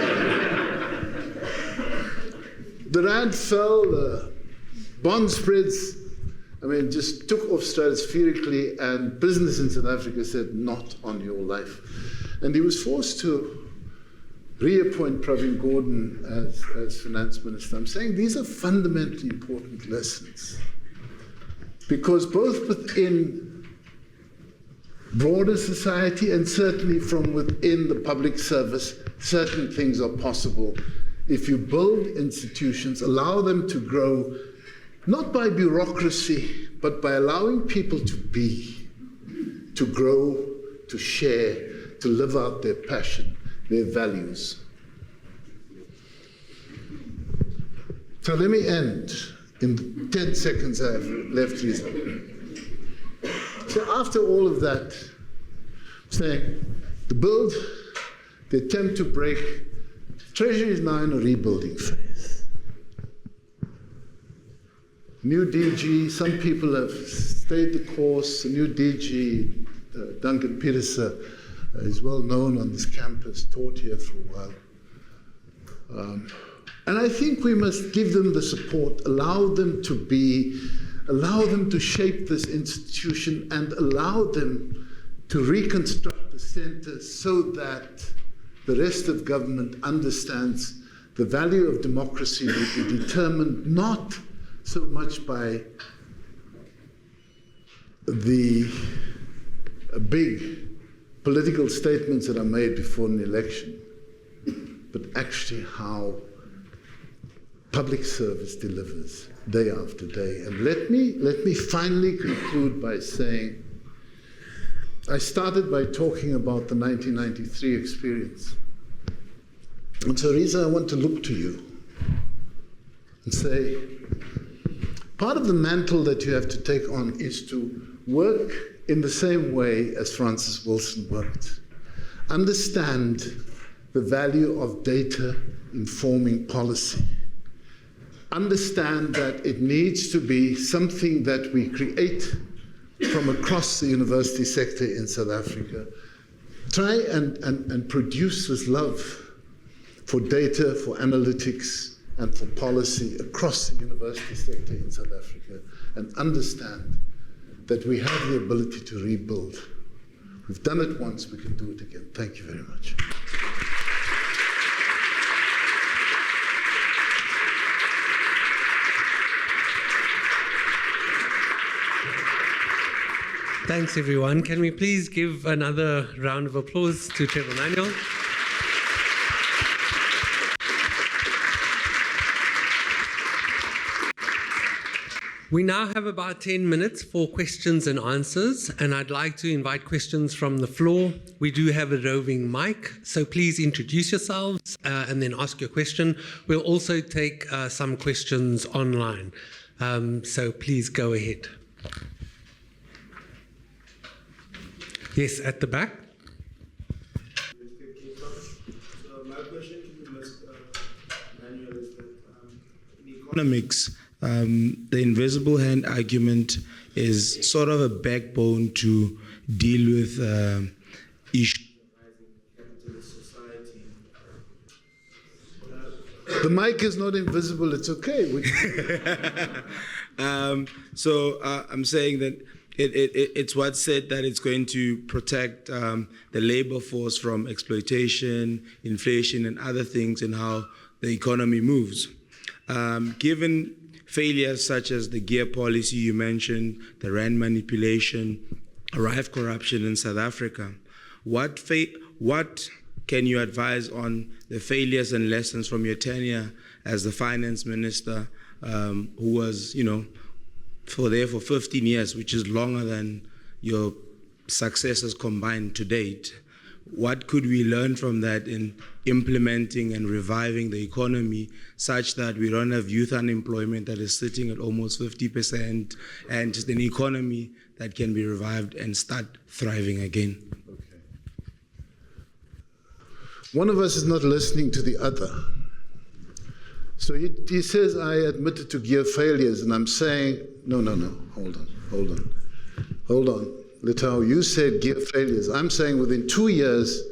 The rand fell, the bond spreads, just took off stratospherically, and business in South Africa said, not on your life. And he was forced to reappoint Pravin Gordhan as finance minister. I'm saying these are fundamentally important lessons, because both within broader society and certainly from within the public service, certain things are possible if you build institutions, allow them to grow, not by bureaucracy, but by allowing people to be, to grow, to share, to live out their passion, their values. So let me end in the 10 seconds I have left, Riza. So after all of that, saying the build, the attempt to break, Treasury is now in a rebuilding phase. New DG, some people have stayed the course. The new DG, Duncan Peterson, is well known on this campus, taught here for a while. And I think we must give them the support, allow them to shape this institution and allow them to reconstruct the center so that the rest of government understands the value of democracy will be determined not so much by the big political statements that are made before an election, but actually how public service delivers day after day. And let me finally conclude by saying, I started by talking about the 1993 experience. And so, Riza, I want to look to you and say, part of the mantle that you have to take on is to work in the same way as Francis Wilson worked. Understand the value of data informing policy. Understand that it needs to be something that we create from across the university sector in South Africa. Try and produce this love for data, for analytics, and for policy across the university sector in South Africa, and understand that we have the ability to rebuild. We've done it once, we can do it again. Thank you very much. Thanks, everyone. Can we please give another round of applause to Trevor Manuel? We now have about 10 minutes for questions and answers, and I'd like to invite questions from the floor. We do have a roving mic, so please introduce yourselves and then ask your question. We'll also take some questions online, so please go ahead. Yes, at the back. So my question to you, Mr. Manuel, is that in economics, the invisible hand argument is sort of a backbone to deal with issues arising in capitalist society. The mic is not invisible, it's okay. I'm saying that it's what's said that it's going to protect the labor force from exploitation, inflation, and other things, and how the economy moves. Given failures such as the gear policy you mentioned, the rand manipulation, rife corruption in South Africa, what can you advise on the failures and lessons from your tenure as the finance minister, who was, for 15 years, which is longer than your successors combined to date? What could we learn from that in implementing and reviving the economy such that we don't have youth unemployment that is sitting at almost 50%, and just an economy that can be revived and start thriving again? Okay. One of us is not listening to the other. So he says, I admitted to gear failures, and I'm saying, no, hold on. Litau, you said gear failures. I'm saying within 2 years,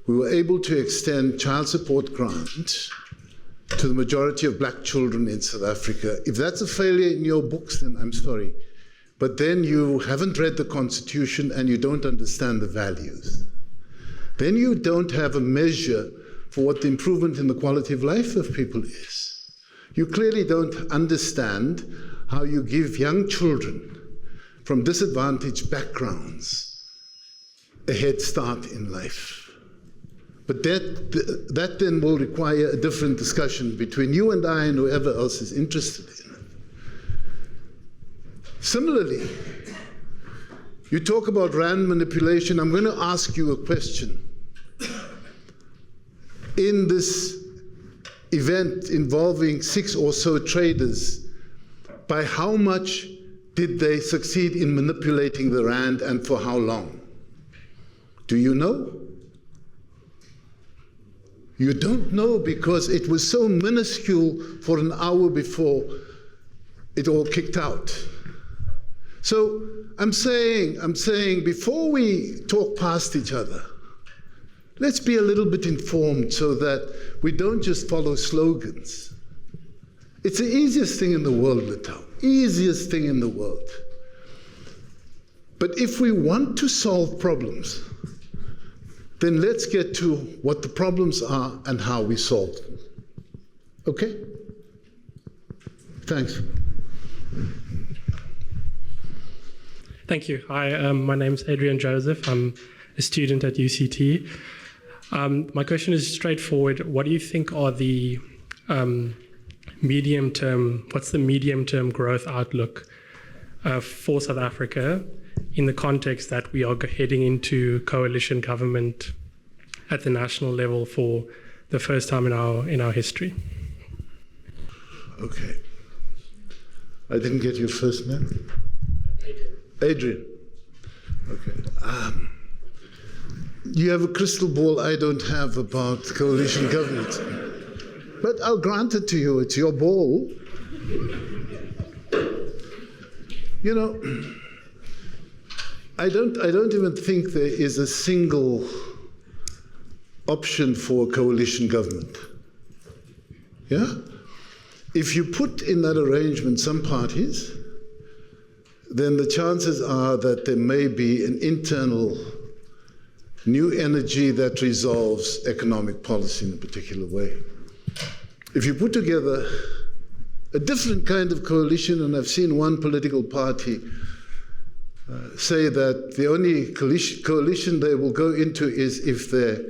we were able to extend child support grant to the majority of black children in South Africa. If that's a failure in your books, then I'm sorry. But then you haven't read the Constitution and you don't understand the values. Then you don't have a measure for what the improvement in the quality of life of people is. You clearly don't understand how you give young children from disadvantaged backgrounds a head start in life. But that then will require a different discussion between you and I and whoever else is interested in it. Similarly, you talk about rand manipulation. I'm going to ask you a question. In this event involving 6 or so traders, by how much did they succeed in manipulating the rand and for how long? Do you know? You don't know because it was so minuscule for an hour before it all kicked out. So I'm saying before we talk past each other, let's be a little bit informed so that we don't just follow slogans. It's the easiest thing in the world, Litau. Easiest thing in the world. But if we want to solve problems, then let's get to what the problems are and how we solve them. Okay? Thanks. Thank you. Hi, my name's Adrian Joseph. I'm a student at UCT. My question is straightforward. What do you think are the what's the medium-term growth outlook for South Africa in the context that we are heading into coalition government at the national level for the first time in our history? Okay. I didn't get your first name. Adrian. Okay. You have a crystal ball I don't have about coalition government. But I'll grant it to you, it's your ball. You know, I don't even think there is a single option for coalition government. Yeah? If you put in that arrangement some parties, then the chances are that there may be an internal new energy that resolves economic policy in a particular way. If you put together a different kind of coalition, and I've seen one political party say that the only coalition they will go into is if there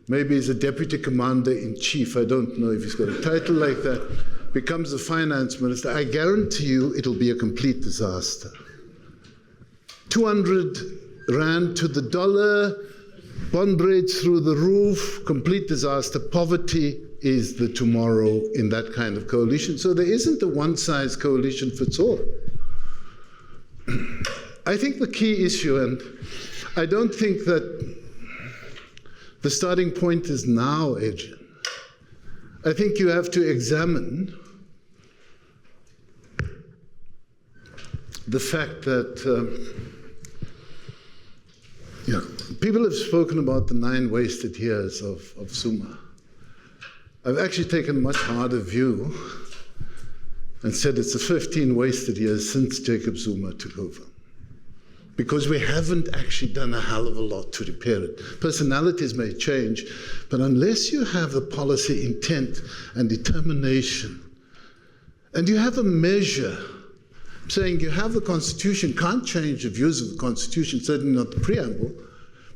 maybe is a deputy commander-in-chief, I don't know if he's got a title like that, becomes the finance minister, I guarantee you it'll be a complete disaster. 200 rand to the dollar, bond rates through the roof, complete disaster. Poverty is the tomorrow in that kind of coalition. So there isn't a one-size coalition fits all. I think the key issue, and I don't think that the starting point is now, Adrian. I think you have to examine the fact that people have spoken about the 9 wasted years of Zuma. I've actually taken a much harder view and said it's the 15 wasted years since Jacob Zuma took over. Because we haven't actually done a hell of a lot to repair it. Personalities may change, but unless you have the policy intent and determination, and you have a measure, I'm saying you have the Constitution, can't change the views of the Constitution, certainly not the preamble,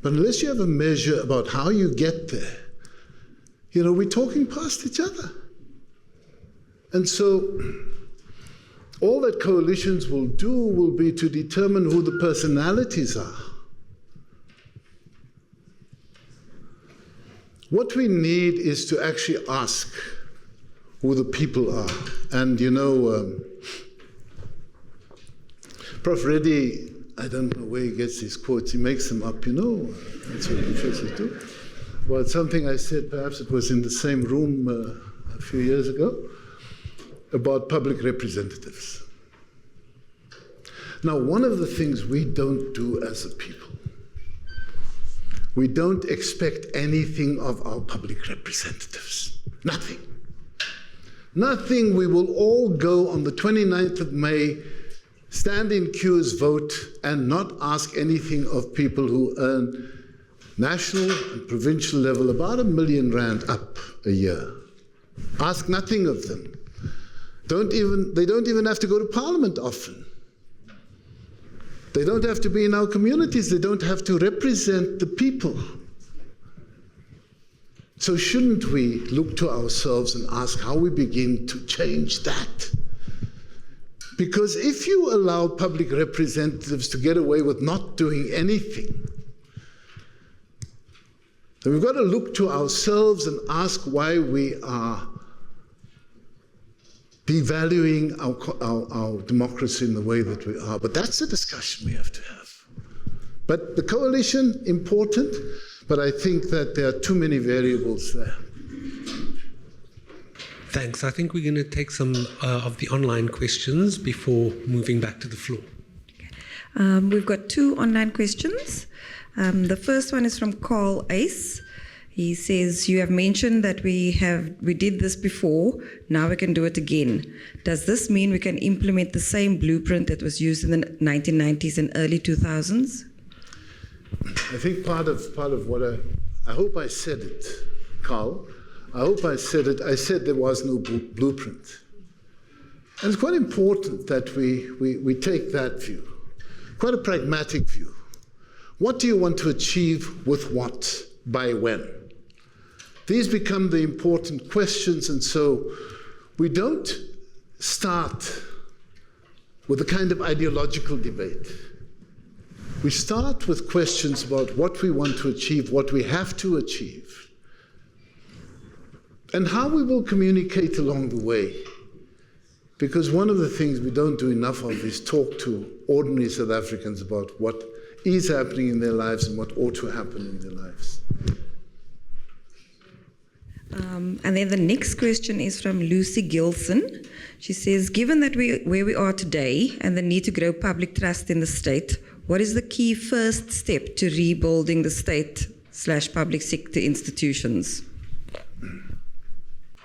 but unless you have a measure about how you get there, we're talking past each other. And so all that coalitions will do will be to determine who the personalities are. What we need is to actually ask who the people are. And Prof. Reddy, I don't know where he gets these quotes, he makes them up, that's what professors do. Well, something I said, perhaps it was in the same room a few years ago, about public representatives. Now, one of the things we don't do as a people, we don't expect anything of our public representatives. Nothing. Nothing. We will all go on the 29th of May, stand in queues, vote, and not ask anything of people who earn national and provincial level about R1 million up a year. Ask nothing of them. They don't even have to go to Parliament often. They don't have to be in our communities. They don't have to represent the people. So shouldn't we look to ourselves and ask how we begin to change that? Because if you allow public representatives to get away with not doing anything, then we've got to look to ourselves and ask why we are devaluing our democracy in the way that we are. But that's a discussion we have to have. But the coalition, important, but I think that there are too many variables there. Thanks. I think we're going to take some of the online questions before moving back to the floor. We've got 2 online questions. The first one is from Carl Ace. He says, you have mentioned that we did this before, now we can do it again. Does this mean we can implement the same blueprint that was used in the 1990s and early 2000s? I think part of what I hope I said it, Carl. I hope I said it. I said there was no blueprint. And it's quite important that we take that view, quite a pragmatic view. What do you want to achieve with what, by when? These become the important questions, and so we don't start with a kind of ideological debate. We start with questions about what we want to achieve, what we have to achieve, and how we will communicate along the way. Because one of the things we don't do enough of is talk to ordinary South Africans about what is happening in their lives and what ought to happen in their lives. And then the next question is from Lucy Gilson. She says, given that where we are today and the need to grow public trust in the state, what is the key first step to rebuilding the state/public sector institutions?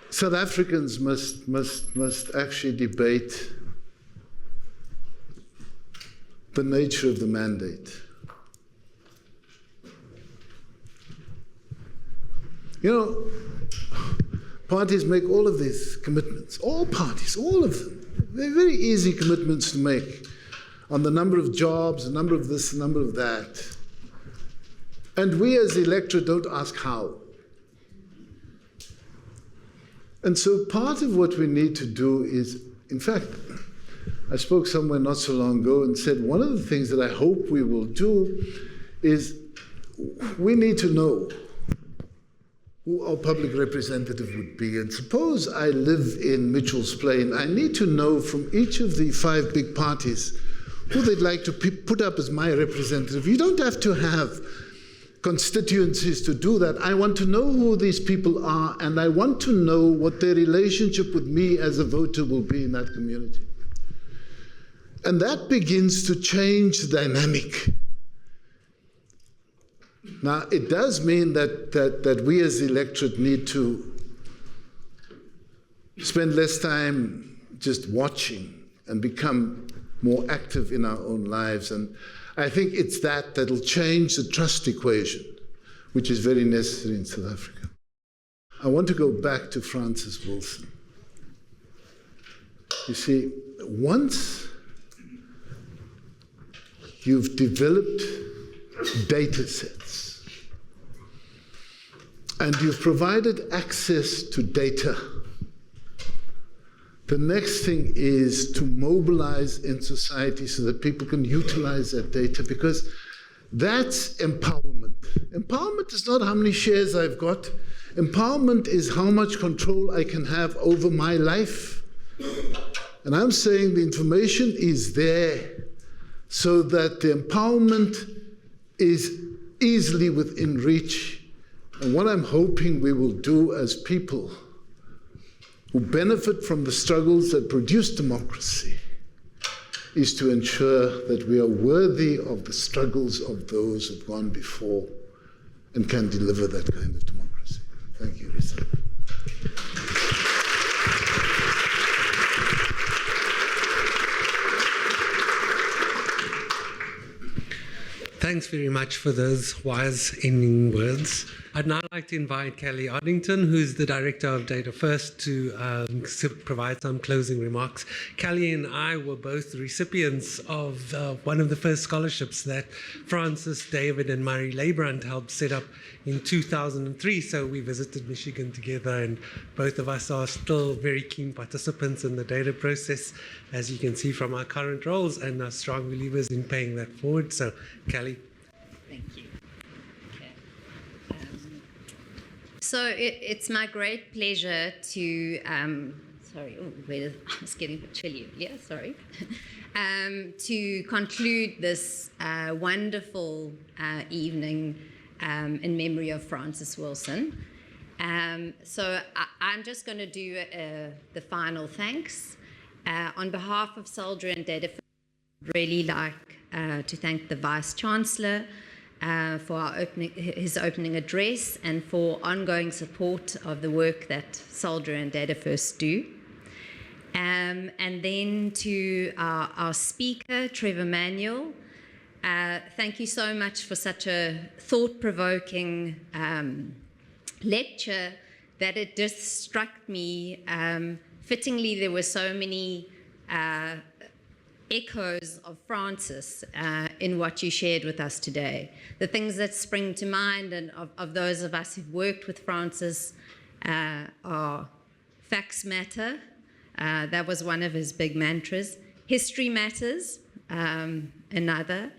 South Africans must actually debate the nature of the mandate. You know, parties make all of these commitments, all parties, all of them. They're very easy commitments to make on the number of jobs, the number of this, the number of that. And we as the electorate don't ask how. And so part of what we need to do is, in fact, I spoke somewhere not so long ago and said one of the things that I hope we will do is we need to know who our public representative would be. And suppose I live in Mitchell's Plain, I need to know from each of the 5 big parties who they'd like to put up as my representative. You don't have to have constituencies to do that. I want to know who these people are, and I want to know what their relationship with me as a voter will be in that community. And that begins to change the dynamic. Now, it does mean that we as the electorate need to spend less time just watching and become more active in our own lives. And I think it's that'll change the trust equation, which is very necessary in South Africa. I want to go back to Francis Wilson. You see, once you've developed data sets and you've provided access to data, the next thing is to mobilize in society so that people can utilize that data, because that's empowerment. Empowerment is not how many shares I've got. Empowerment is how much control I can have over my life. And I'm saying the information is there so that the empowerment is easily within reach. And what I'm hoping we will do as people who benefit from the struggles that produce democracy is to ensure that we are worthy of the struggles of those who've gone before and can deliver that kind of democracy. Thank you, Risa. Thanks very much for those wise ending words. I'd now like to invite Kelly Oddington, who's the director of DataFirst, to provide some closing remarks. Kelly and I were both recipients of one of the first scholarships that Francis, David, and Murray Leibrand helped set up in 2003. So we visited Michigan together, and both of us are still very keen participants in the data process, as you can see from our current roles, and are strong believers in paying that forward. So, Kelly. Thank you. So it's my great pleasure to, sorry, I was getting a bit chilly. Yeah, sorry. To conclude this wonderful evening in memory of Francis Wilson. So I'm just going to do the final thanks. On behalf of SALDRU and DataFirst, I'd really like to thank the Vice-Chancellor for his opening address and for ongoing support of the work that SALDRU and DataFirst do. And then to our speaker, Trevor Manuel, thank you so much for such a thought-provoking lecture that it just struck me. Fittingly, there were so many echoes of Francis in what you shared with us today. The things that spring to mind, and of those of us who've worked with Francis, are facts matter. That was one of his big mantras. History matters, another.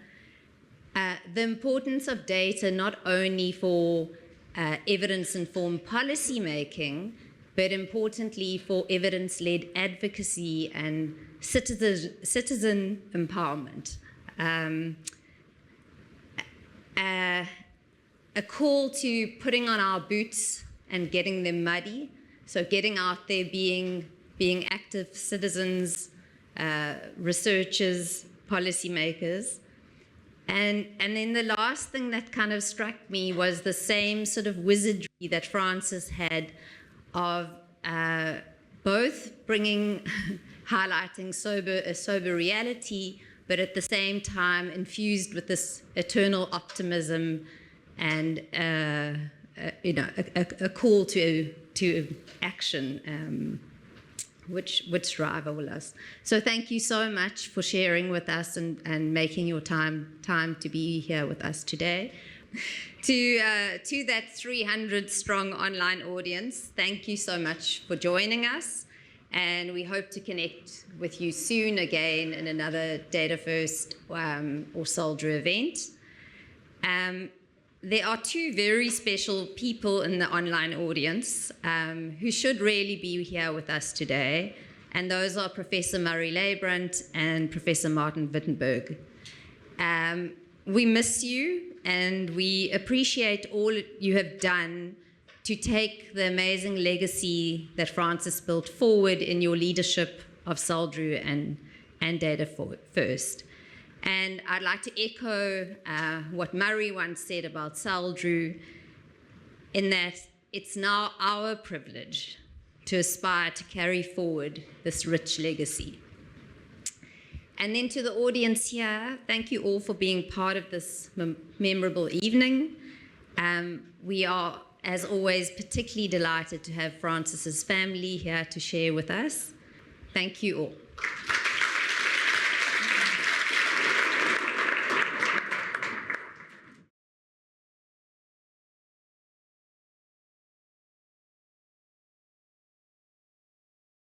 The importance of data not only for evidence-informed policy making, but importantly for evidence-led advocacy and citizen empowerment. A call to putting on our boots and getting them muddy, so getting out there, being active citizens, researchers, policymakers. And then the last thing that kind of struck me was the same sort of wizardry that Francis had of both highlighting a sober reality, but at the same time infused with this eternal optimism and a call to action, which drive all us. So thank you so much for sharing with us and making your time to be here with us today. To that 300-strong online audience, thank you so much for joining us, and we hope to connect with you soon again in another DataFirst or SALDRU event. There are two very special people in the online audience who should really be here with us today, and those are Professor Murray Leibbrandt and Professor Martin Wittenberg. We miss you, and we appreciate all you have done to take the amazing legacy that Francis built forward in your leadership of SALDRU and DataFirst. And I'd like to echo what Murray once said about SALDRU, in that it's now our privilege to aspire to carry forward this rich legacy. And then to the audience here, thank you all for being part of this memorable evening. We are, as always, particularly delighted to have Francis's family here to share with us. Thank you all.